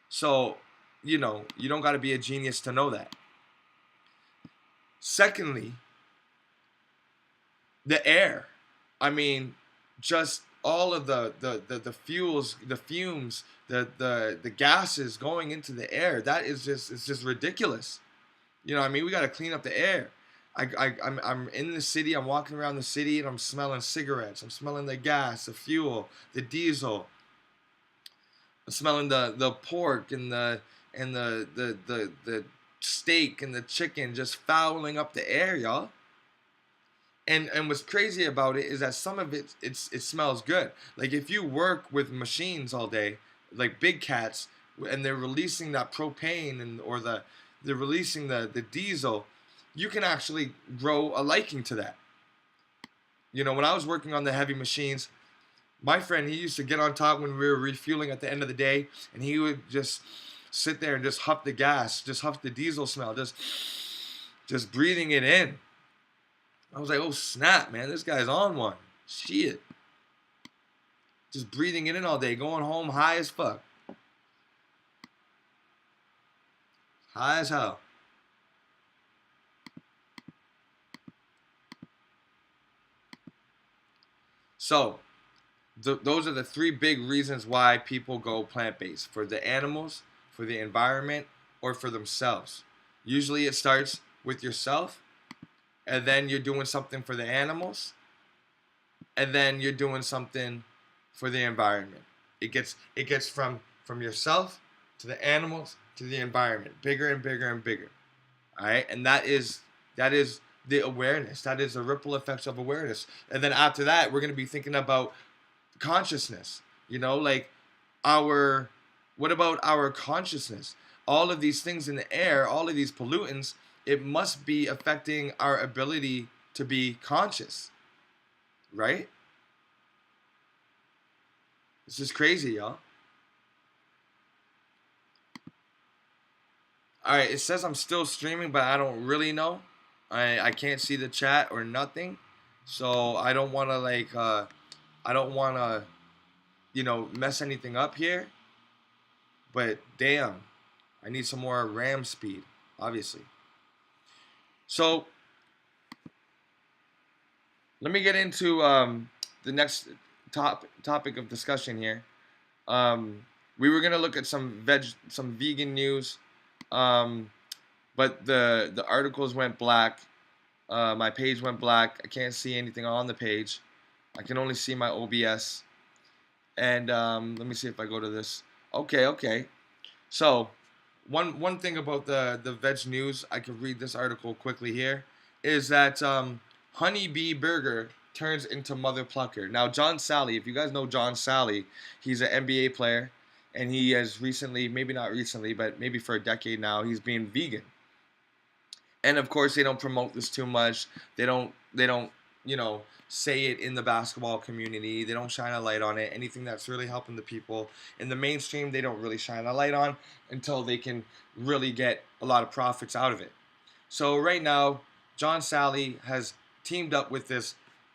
So, you know, you don't got to be a genius to know that. Secondly, the air. I mean, just all of the fuels, the fumes, the gases going into the air. That is just, it's just ridiculous. You know what I mean? We got to clean up the air. I'm in the city. I'm walking around the city and I'm smelling cigarettes. I'm smelling the gas, the fuel, the diesel. I'm smelling the pork and the steak and the chicken just fouling up the air, y'all. And what's crazy about it is that some of it smells good. Like if you work with machines all day, like big cats, and they're releasing that propane they're releasing the diesel, you can actually grow a liking to that. You know, when I was working on the heavy machines, my friend, he used to get on top when we were refueling at the end of the day, and he would just sit there and just huff the gas, just huff the diesel smell, just breathing it in. I was like, oh snap, man, this guy's on one. Shit. Just breathing it in all day, going home high as fuck. High as hell. So, those are the three big reasons why people go plant-based. For the animals, for the environment, or for themselves. Usually it starts with yourself, and then you're doing something for the animals, and then you're doing something for the environment. It gets from yourself to the animals to the environment, bigger and bigger and bigger. All right, and that is the awareness. That is the ripple effects of awareness. And then after that, we're gonna be thinking about consciousness. Like our what about our consciousness? All of these things in the air, all of these pollutants, it must be affecting our ability to be conscious, right? This is crazy, y'all. All right, it says I'm still streaming, but I don't really know. I can't see the chat or nothing, so I don't want to I don't want to mess anything up here. But damn, I need some more RAM speed, obviously. So let me get into the next topic of discussion here. We were gonna look at some vegan news, but the articles went black. My page went black. I can't see anything on the page. I can only see my OBS. And let me see if I go to this. Okay. So one thing about the VegNews, I could read this article quickly here, is that Honeybee Burger turns into Mother Plucker. Now, John Sally, if you guys know John Sally, he's an NBA player, and he has recently, maybe not recently, but maybe for a decade now, he's being vegan. And of course, they don't promote this too much. They don't say it in the basketball community. They don't shine a light on it. Anything that's really helping the people in the mainstream, they don't really shine a light on until they can really get a lot of profits out of it. So right now, John Sally has teamed up with this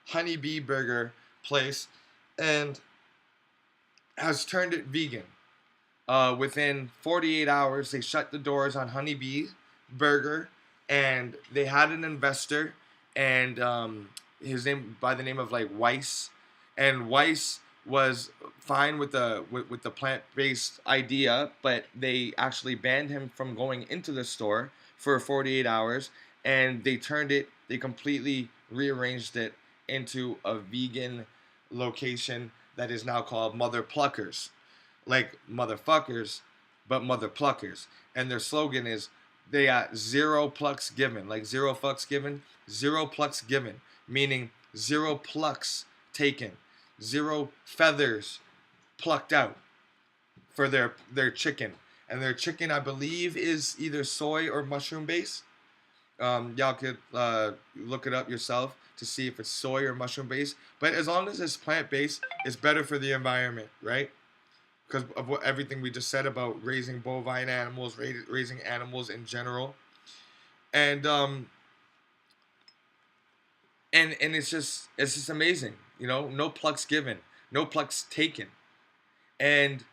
Honeybee Burger place and has turned it vegan. Within 48 hours, they shut the doors on Honeybee Burger, and they had an investor, and his name by the name of Weiss, and Weiss was fine with the plant-based idea, but they actually banned him from going into the store for 48 hours, and they completely rearranged it into a vegan location that is now called Mother Pluckers, like motherfuckers, but Mother Pluckers, and their slogan is they got zero plucks given, like zero fucks given, zero plucks given, meaning zero plucks taken, zero feathers plucked out for their chicken. And their chicken, I believe, is either soy or mushroom based. Y'all could look it up yourself to see if it's soy or mushroom based. But as long as it's plant based, it's better for the environment, right? Because of everything we just said about raising bovine animals, raising animals in general, and it's just amazing, no plucks given, no plucks taken, and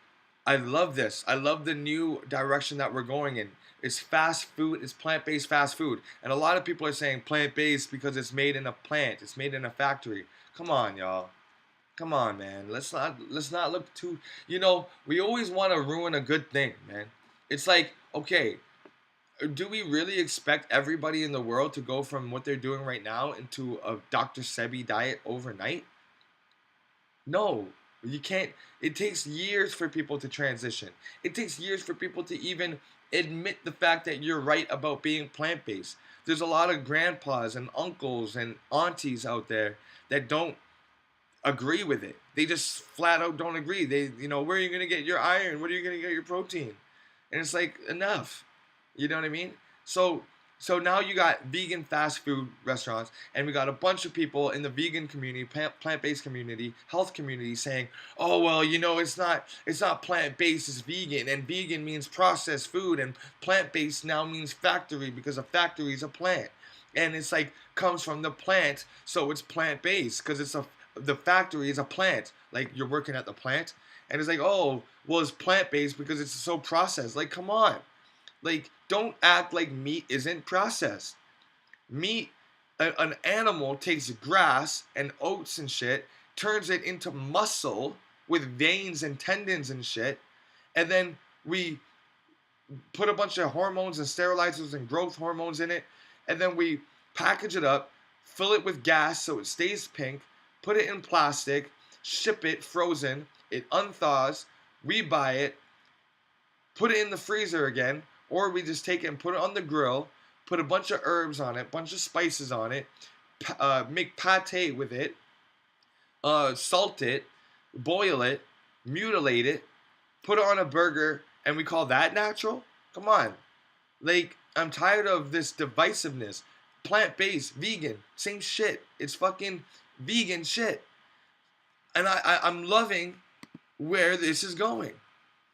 I love this. I love the new direction that we're going in. It's fast food. It's plant-based fast food, and a lot of people are saying plant-based because it's made in a plant. It's made in a factory. Come on, y'all. Come on, man. Let's not look too. We always want to ruin a good thing, man. It's like, okay, do we really expect everybody in the world to go from what they're doing right now into a Dr. Sebi diet overnight? No, you can't. It takes years for people to transition. It takes years for people to even admit the fact that you're right about being plant-based. There's a lot of grandpas and uncles and aunties out there that don't agree with it. They just flat out don't agree. Where are you gonna get your iron? Where are you gonna get your protein? And it's like, enough. You know what I mean? So now you got vegan fast food restaurants, and we got a bunch of people in the vegan community, plant-based community, health community saying, oh well, it's not plant-based, it's vegan, and vegan means processed food, and plant-based now means factory because a factory is a plant, and it's like comes from the plant, so it's plant-based because the factory is a plant, like you're working at the plant, and it's like, oh, well, it's plant-based because it's so processed. Like, come on, like, don't act like meat isn't processed. Meat, an animal takes grass and oats and shit, turns it into muscle with veins and tendons and shit, and then we put a bunch of hormones and sterilizers and growth hormones in it, and then we package it up, fill it with gas so it stays pink, put it in plastic, ship it frozen, it unthaws, we buy it, put it in the freezer again, or we just take it and put it on the grill, put a bunch of herbs on it, bunch of spices on it, make pate with it, salt it, boil it, mutilate it, put it on a burger, and we call that natural? Come on. Like, I'm tired of this divisiveness. Plant-based, vegan, same shit. It's fucking vegan shit. And I'm loving where this is going.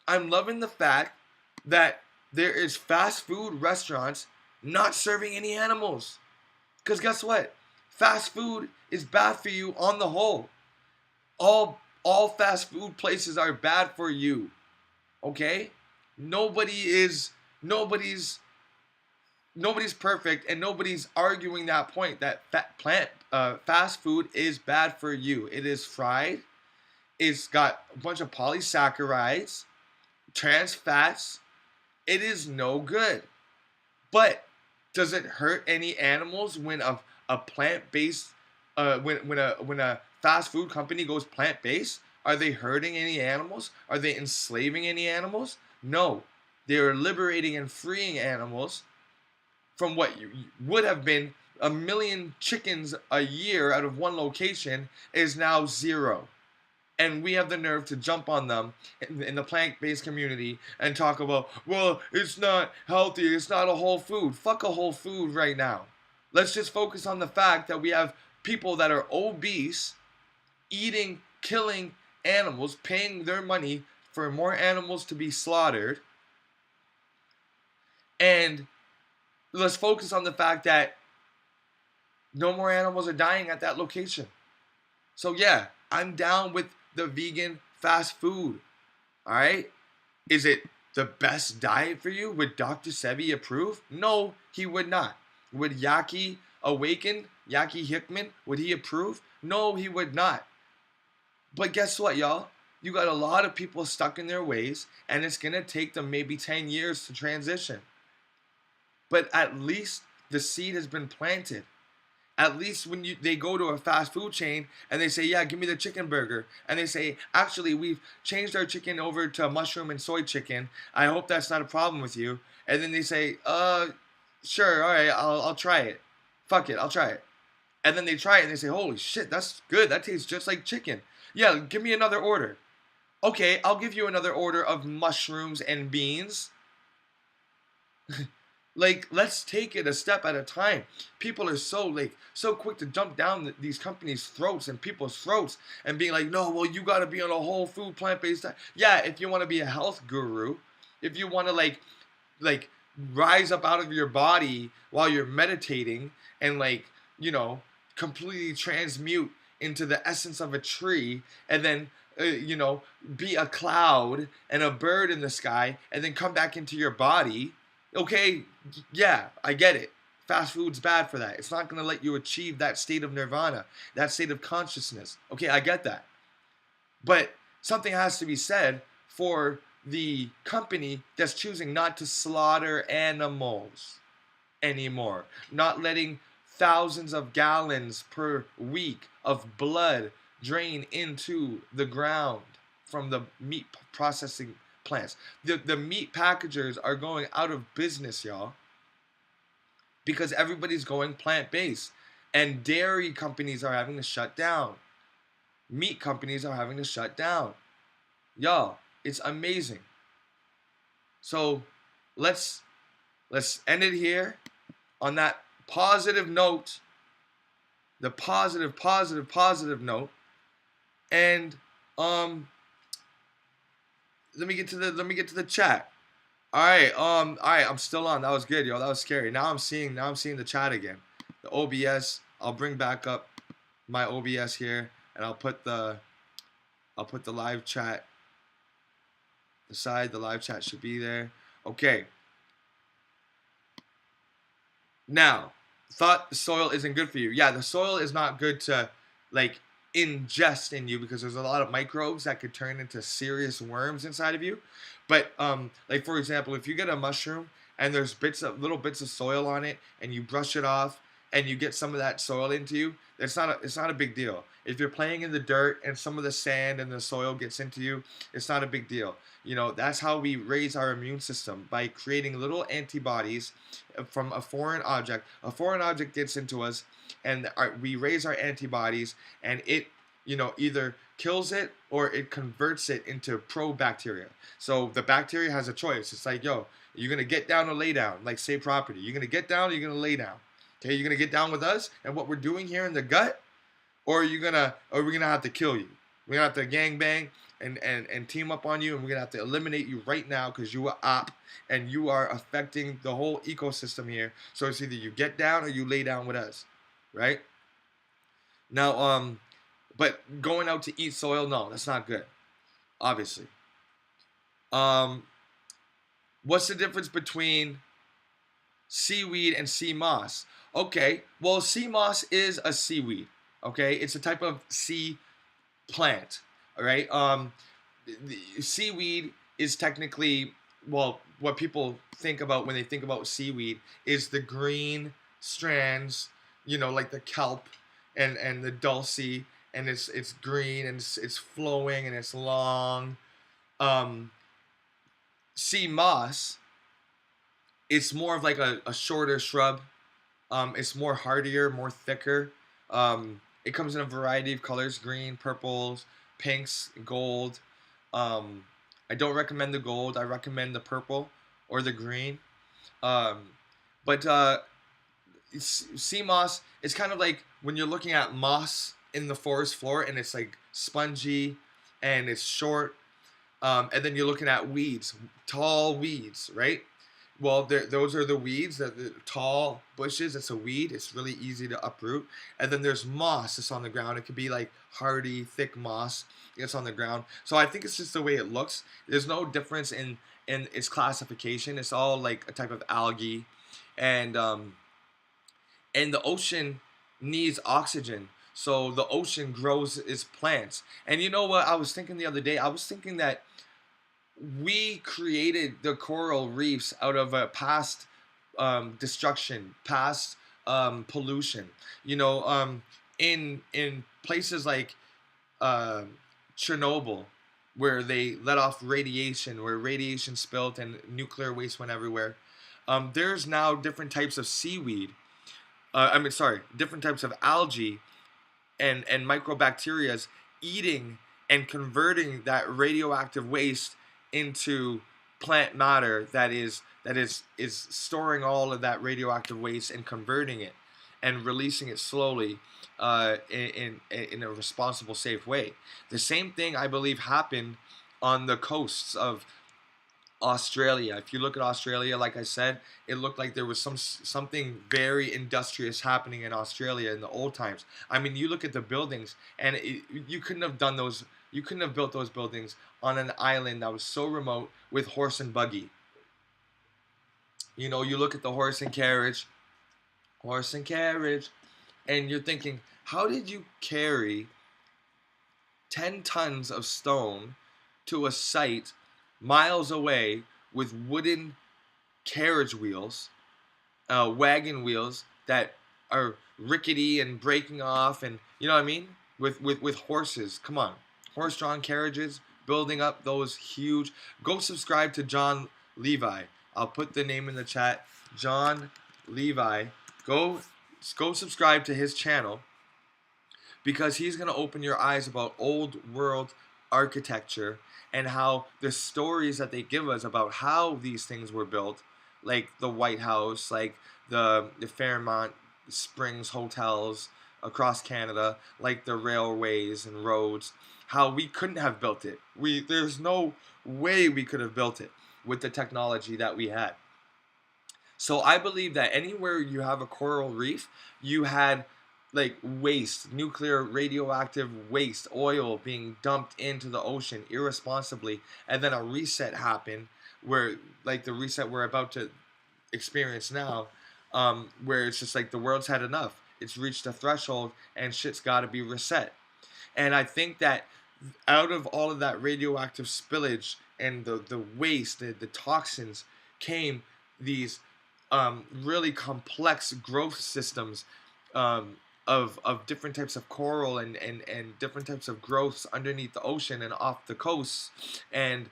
I'm loving the fact that there is fast food restaurants not serving any animals. Because guess what? Fast food is bad for you on the whole. All fast food places are bad for you. Okay? Nobody's perfect, and nobody's arguing that point that fast food is bad for you. It is fried. It's got a bunch of polysaccharides, trans fats. It is no good. But does it hurt any animals when a plant-based when a fast food company goes plant-based? Are they hurting any animals? Are they enslaving any animals? No. They are liberating and freeing animals from what would have been 1 million chickens a year out of one location is now 0. And we have the nerve to jump on them in the plant-based community and talk about, well, it's not healthy, it's not a whole food. Fuck a whole food right now. Let's just focus on the fact that we have people that are obese, eating, killing animals, paying their money for more animals to be slaughtered. And let's focus on the fact that no more animals are dying at that location. So yeah, I'm down with the vegan fast food. Alright? Is it the best diet for you? Would Dr. Sebi approve? No, he would not. Would Yaki Hickman, would he approve? No, he would not. But guess what, y'all? You got a lot of people stuck in their ways, and it's going to take them maybe 10 years to transition. But at least the seed has been planted. At least when they go to a fast food chain and they say, yeah, give me the chicken burger. And they say, actually, we've changed our chicken over to mushroom and soy chicken. I hope that's not a problem with you. And then they say, sure, all right, I'll try it. Fuck it, I'll try it. And then they try it and they say, holy shit, that's good. That tastes just like chicken. Yeah, give me another order. Okay, I'll give you another order of mushrooms and beans. Like, let's take it a step at a time. People are so quick to jump down these companies' throats and people's throats and being like, no, well, you got to be on a whole food plant-based diet. Yeah, if you want to be a health guru, if you want to like rise up out of your body while you're meditating and completely transmute into the essence of a tree and then be a cloud and a bird in the sky and then come back into your body. Okay, yeah, I get it. Fast food's bad for that. It's not going to let you achieve that state of nirvana, that state of consciousness. Okay, I get that. But something has to be said for the company that's choosing not to slaughter animals anymore. Not letting thousands of gallons per week of blood drain into the ground from the meat processing plants. The meat packagers are going out of business, y'all, because everybody's going plant-based, and dairy companies are having to shut down. Meat companies are having to shut down. Y'all, it's amazing. So let's end it here on that positive note, the positive note, and let me get to the chat. All right, I'm still on. That was good, yo. That was scary. Now I'm seeing the chat again. The OBS. I'll bring back up my OBS here, and I'll put the live chat aside. The live chat should be there. Okay. Now, thought the soil isn't good for you. Yeah, the soil is not good to ingest in you because there's a lot of microbes that could turn into serious worms inside of you. But for example, if you get a mushroom and there's little bits of soil on it and you brush it off and you get some of that soil into you, it's not a big deal. If you're playing in the dirt and some of the sand and the soil gets into you, it's not a big deal. You know, that's how we raise our immune system, by creating little antibodies from a foreign object. A foreign object gets into us, and we raise our antibodies, and it, you know, either kills it or it converts it into pro-bacteria. So the bacteria has a choice. It's like, yo, you're gonna get down or lay down, like say property. You're gonna get down or you're gonna lay down. Okay, you're gonna get down with us and what we're doing here in the gut, or we're gonna have to kill you. We're gonna have to gang bang and team up on you, and we're gonna have to eliminate you right now because you are op and you are affecting the whole ecosystem here. So it's either you get down or you lay down with us, right? Now, but going out to eat soil, no, that's not good. Obviously. What's the difference between seaweed and sea moss? Okay, well, sea moss is a seaweed. Okay, it's a type of sea plant. All right. The seaweed is technically, well, what people think about when they think about seaweed is the green strands. You know, like the kelp and the dulce, and it's green and it's flowing and it's long. Sea moss, it's more of like a shorter shrub. It's more hardier, more thicker. It comes in a variety of colors: green, purples, pinks, gold. I don't recommend the gold. I recommend the purple or the green. But sea moss is kind of like when you're looking at moss in the forest floor, and it's like spongy and it's short. And then you're looking at weeds, tall weeds, right? Well, those are the weeds, the tall bushes. It's a weed. It's really easy to uproot. And then there's moss that's on the ground. It could be like hardy, thick moss that's on the ground. So I think it's just the way it looks. There's no difference in its classification. It's all like a type of algae. And the ocean needs oxygen. So the ocean grows its plants. And you know what I was thinking the other day? I was thinking that we created the coral reefs out of a past destruction, past pollution. You know, in places like Chernobyl, where they let off radiation, where radiation spilled and nuclear waste went everywhere. There's now different types of seaweed. Different types of algae and microbacterias eating and converting that radioactive waste into plant matter that is storing all of that radioactive waste and converting it and releasing it slowly in a responsible, safe way. The same thing, I believe, happened on the coasts of Australia. If you look at Australia, like I said, it looked like there was something very industrious happening in Australia in the old times. I mean, you look at the buildings, and you couldn't have done those. You couldn't have built those buildings on an island that was so remote with horse and buggy. You know, you look at the horse and carriage, and you're thinking, how did you carry 10 tons of stone to a site miles away with wooden carriage wheels, wagon wheels that are rickety and breaking off, and you know what I mean? With horses. Come on. Horse-drawn carriages, building up those huge. Go subscribe to John Levi. I'll put the name in the chat. John Levi. Go subscribe to his channel, because he's going to open your eyes about old world architecture and how the stories that they give us about how these things were built, like the White House, like the Fairmont Springs hotels across Canada, like the railways and roads, how we couldn't have built it. There's no way we could have built it with the technology that we had. So I believe that anywhere you have a coral reef, you had like waste, nuclear radioactive waste, oil being dumped into the ocean irresponsibly, and then a reset happened where, like the reset we're about to experience now, where it's just like the world's had enough. It's reached a threshold and shit's got to be reset. And I think that out of all of that radioactive spillage and the waste, the toxins, came these really complex growth systems um, of different types of coral and different types of growths underneath the ocean and off the coasts, and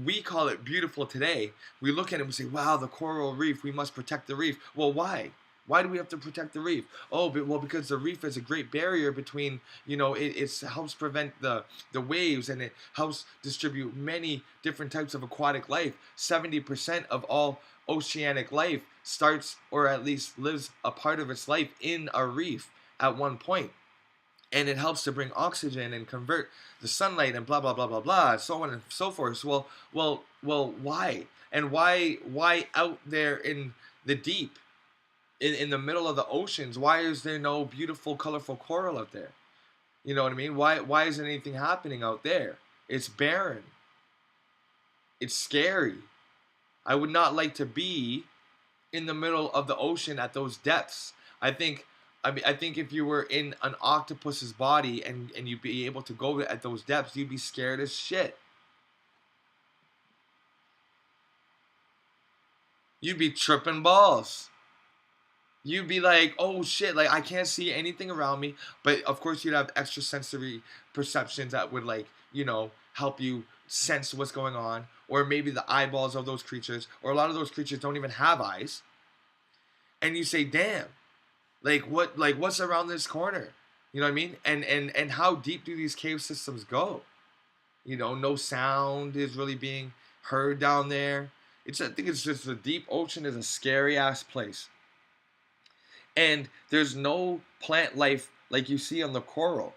we call it beautiful today. We look at it and we say, wow, the coral reef, we must protect the reef. Well, why? Why do we have to protect the reef? Oh, well, because the reef is a great barrier between, it helps prevent the waves, and it helps distribute many different types of aquatic life. 70% of all oceanic life starts, or at least lives a part of its life, in a reef at one point. And it helps to bring oxygen and convert the sunlight and blah blah blah blah blah, so on and so forth. Well, why? And why out there in the deep, in the middle of the oceans, why is there no beautiful, colorful coral out there? You know what I mean? Why isn't anything happening out there? It's barren. It's scary. I would not like to be in the middle of the ocean at those depths. I think if you were in an octopus's body and you'd be able to go at those depths, you'd be scared as shit. You'd be tripping balls. You'd be like, oh shit, like I can't see anything around me. But of course you'd have extrasensory perceptions that would, like, help you sense what's going on. Or maybe the eyeballs of those creatures, or a lot of those creatures don't even have eyes. And you say, damn, what's around this corner? You know what I mean? And how deep do these cave systems go? No sound is really being heard down there. I think it's just the deep ocean is a scary ass place. And there's no plant life like you see on the coral.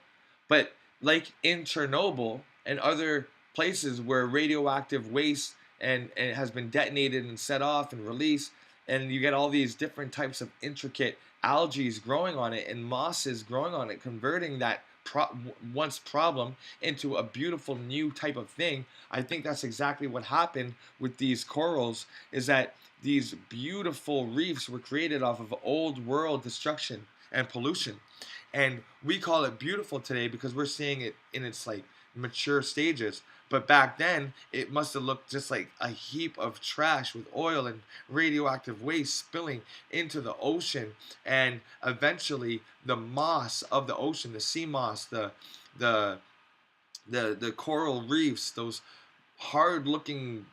But like in Chernobyl and other places where radioactive waste and it has been detonated and set off and released, and you get all these different types of intricate algae growing on it and mosses growing on it, converting that once problem into a beautiful new type of thing. I think that's exactly what happened with these corals, is that these beautiful reefs were created off of old world destruction and pollution. And we call it beautiful today because we're seeing it in its like mature stages. But back then, it must have looked just like a heap of trash with oil and radioactive waste spilling into the ocean. And eventually, the moss of the ocean, the sea moss, the coral reefs, those hard-looking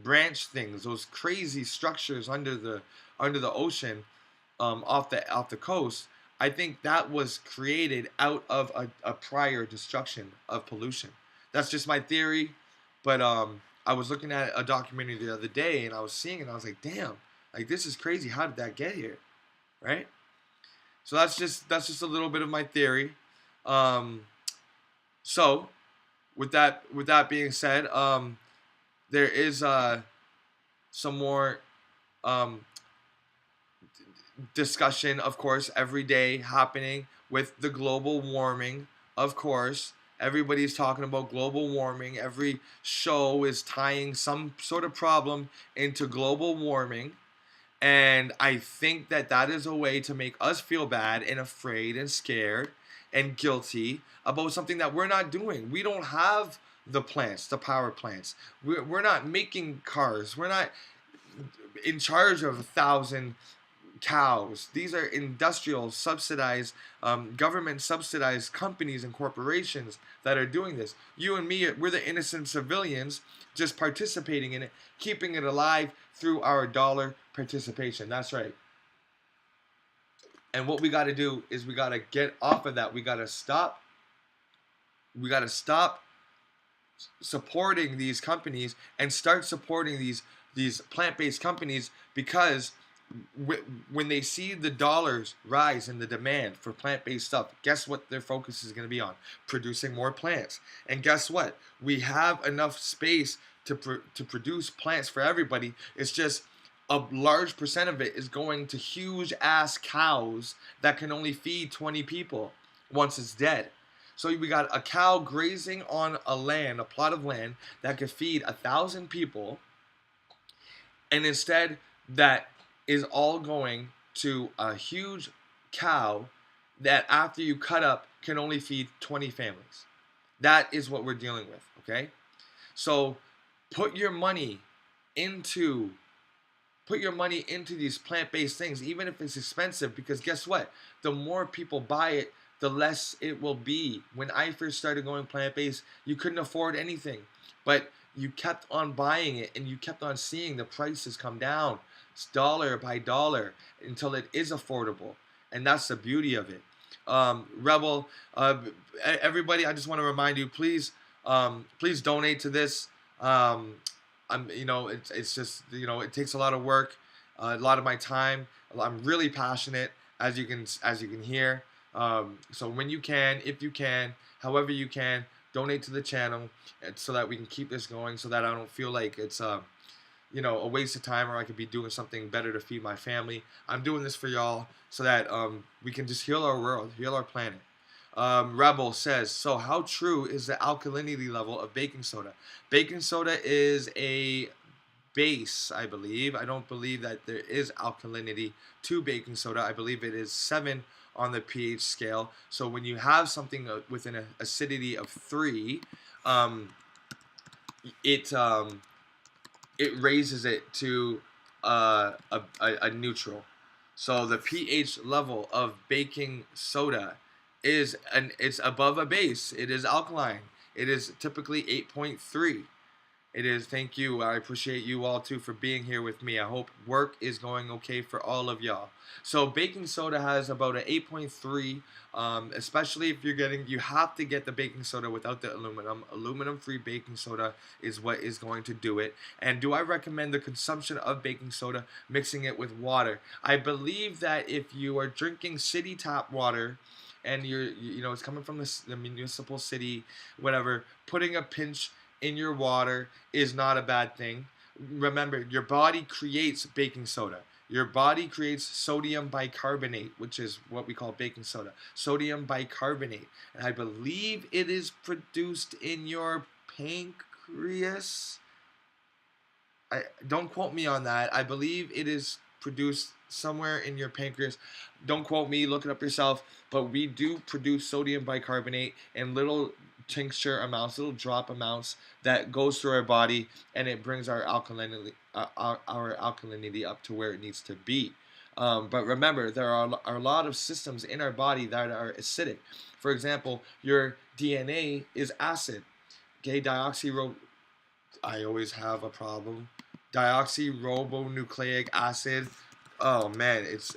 branch things, those crazy structures under the ocean, off the coast. I think that was created out of a prior destruction of pollution. That's just my theory, but I was looking at a documentary the other day and I was seeing it and I was like, damn, like this is crazy. How did that get here, right? So that's just a little bit of my theory. So with that being said, there is some more discussion, of course, every day happening with the global warming. Of course, everybody's talking about global warming. Every show is tying some sort of problem into global warming. And I think that is a way to make us feel bad and afraid and scared and guilty about something that we're not doing. We don't have the plants, the power plants. We're not making cars. We're not in charge of 1,000 cows. These are industrial subsidized, government subsidized companies and corporations that are doing this. You and me, we're the innocent civilians just participating in it, keeping it alive through our dollar participation. That's right. And what we got to do is we got to get off of that. We got to stop. We got to stop supporting these companies and start supporting these plant-based companies, because when they see the dollars rise in the demand for plant-based stuff, guess what their focus is going to be on? Producing more plants. And guess what? We have enough space to produce plants for everybody. It's just a large percent of it is going to huge ass cows that can only feed 20 people once it's dead. So we got a cow grazing on a plot of land that could feed 1,000 people, and instead that is all going to a huge cow that after you cut up can only feed 20 families. That is what we're dealing with, okay? So put your money into Put your money into these plant-based things, even if it's expensive, because guess what? The more people buy it, the less it will be. When I first started going plant-based, you couldn't afford anything, but you kept on buying it and you kept on seeing the prices come down dollar by dollar until it is affordable. And that's the beauty of it. Rebel, everybody, I just want to remind you, please, please donate to this. It's just, it takes a lot of work, a lot of my time. I'm really passionate, as you can hear. So when you can, if you can, however you can, donate to the channel, so that we can keep this going, so that I don't feel like it's a waste of time, or I could be doing something better to feed my family. I'm doing this for y'all so that we can just heal our world, heal our planet. Rebel says, so how true is the alkalinity level of baking soda? Baking soda is a base, I believe. I don't believe that there is alkalinity to baking soda. I believe it is 7 on the pH scale. So when you have something with an acidity of 3, it raises it to a neutral. So the pH level of baking soda it's above a base. It is alkaline. It is typically 8.3. It is. Thank you. I appreciate you all too for being here with me. I hope work is going okay for all of y'all. So baking soda has about an 8.3, especially if you have to get the baking soda without the aluminum. Aluminum-free baking soda is what is going to do it. And do I recommend the consumption of baking soda, mixing it with water? I believe that if you are drinking city tap water, and it's coming from the municipal city, whatever, putting a pinch in your water is not a bad thing. Remember, your body creates baking soda. Your body creates sodium bicarbonate, which is what we call baking soda. Sodium bicarbonate. And I believe it is produced in your pancreas. Don't quote me on that. I believe it is produced somewhere in your pancreas. Don't quote me, look it up yourself. But we do produce sodium bicarbonate in little tincture amounts, little drop amounts that goes through our body, and it brings our alkalinity up to where it needs to be. But remember, there are a lot of systems in our body that are acidic. For example, your DNA is acid. Okay, I always have a problem. Deoxyribonucleic acid. Oh man, it's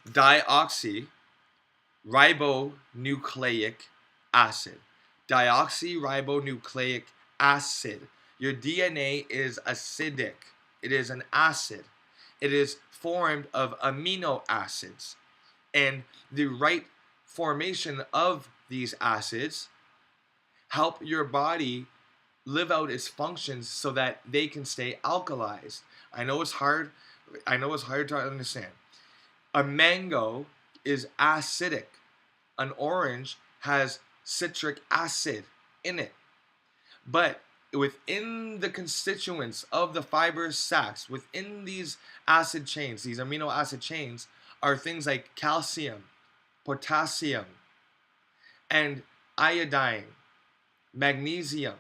deoxyribonucleic acid. Deoxyribonucleic acid. Your DNA is acidic. It is an acid. It is formed of amino acids. And the right formation of these acids help your body live out its functions so that they can stay alkalized. I know it's hard to understand. A mango is acidic. An orange has citric acid in it. But within the constituents of the fibrous sacs, within these acid chains, these amino acid chains, are things like calcium, potassium, and iodine, magnesium.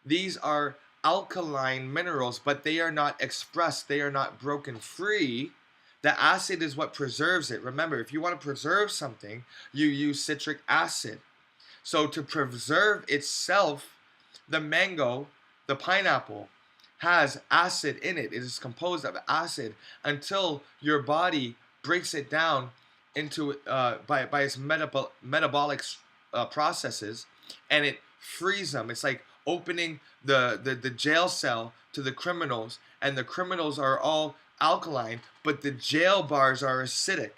These are alkaline minerals, but they are not expressed. They are not broken free. The acid is what preserves it. Remember, if you want to preserve something, you use citric acid. So to preserve itself, the mango, the pineapple, has acid in it. It is composed of acid until your body breaks it down into by its metabolic processes, and it frees them. It's like opening the jail cell to the criminals, and the criminals are all alkaline, but the jail bars are acidic.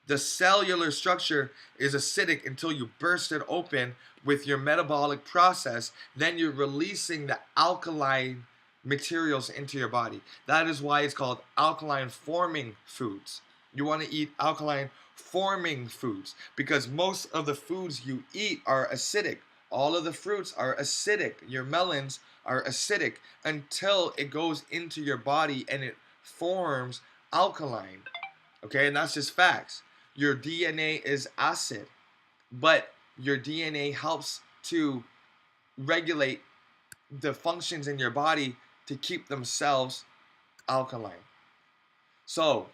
The cellular structure is acidic until you burst it open with your metabolic process. Then you're releasing the alkaline materials into your body. That is why it's called alkaline forming foods. You want to eat alkaline forming foods because most of the foods you eat are acidic. All of the fruits are acidic. Your melons are acidic until it goes into your body and it forms alkaline. Okay, and that's just facts. Your DNA is acid, but your DNA helps to regulate the functions in your body to keep themselves alkaline. So,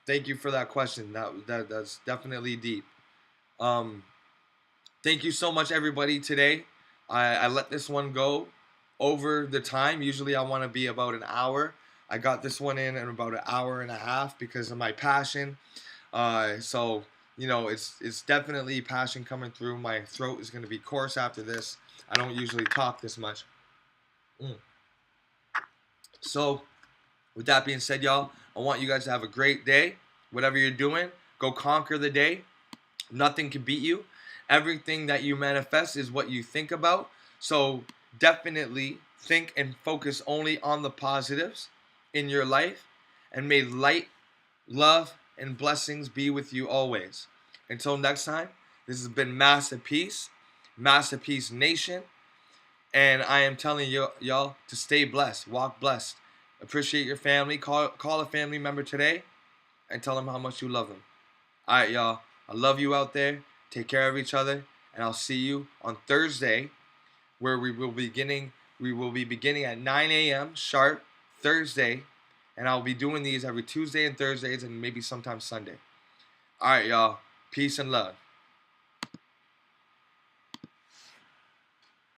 thank you for that question. That's definitely deep. Um, Thank you so much, everybody. Today, I let this one go over the time. Usually, I want to be about an hour. I got this one in about an hour and a half because of my passion. So it's definitely passion coming through. My throat is going to be coarse after this. I don't usually talk this much. So, with that being said, y'all, I want you guys to have a great day. Whatever you're doing, go conquer the day. Nothing can beat you. Everything that you manifest is what you think about. So definitely think and focus only on the positives in your life. And may light, love, and blessings be with you always. Until next time, this has been Masterpiece, Masterpiece Nation. And I am telling y'all to stay blessed, walk blessed. Appreciate your family. Call a family member today and tell them how much you love them. All right, y'all. I love you out there. Take care of each other, and I'll see you on Thursday, where we will be beginning at 9 a.m. sharp Thursday, and I'll be doing these every Tuesday and Thursdays, and maybe sometime Sunday. All right, y'all. Peace and love.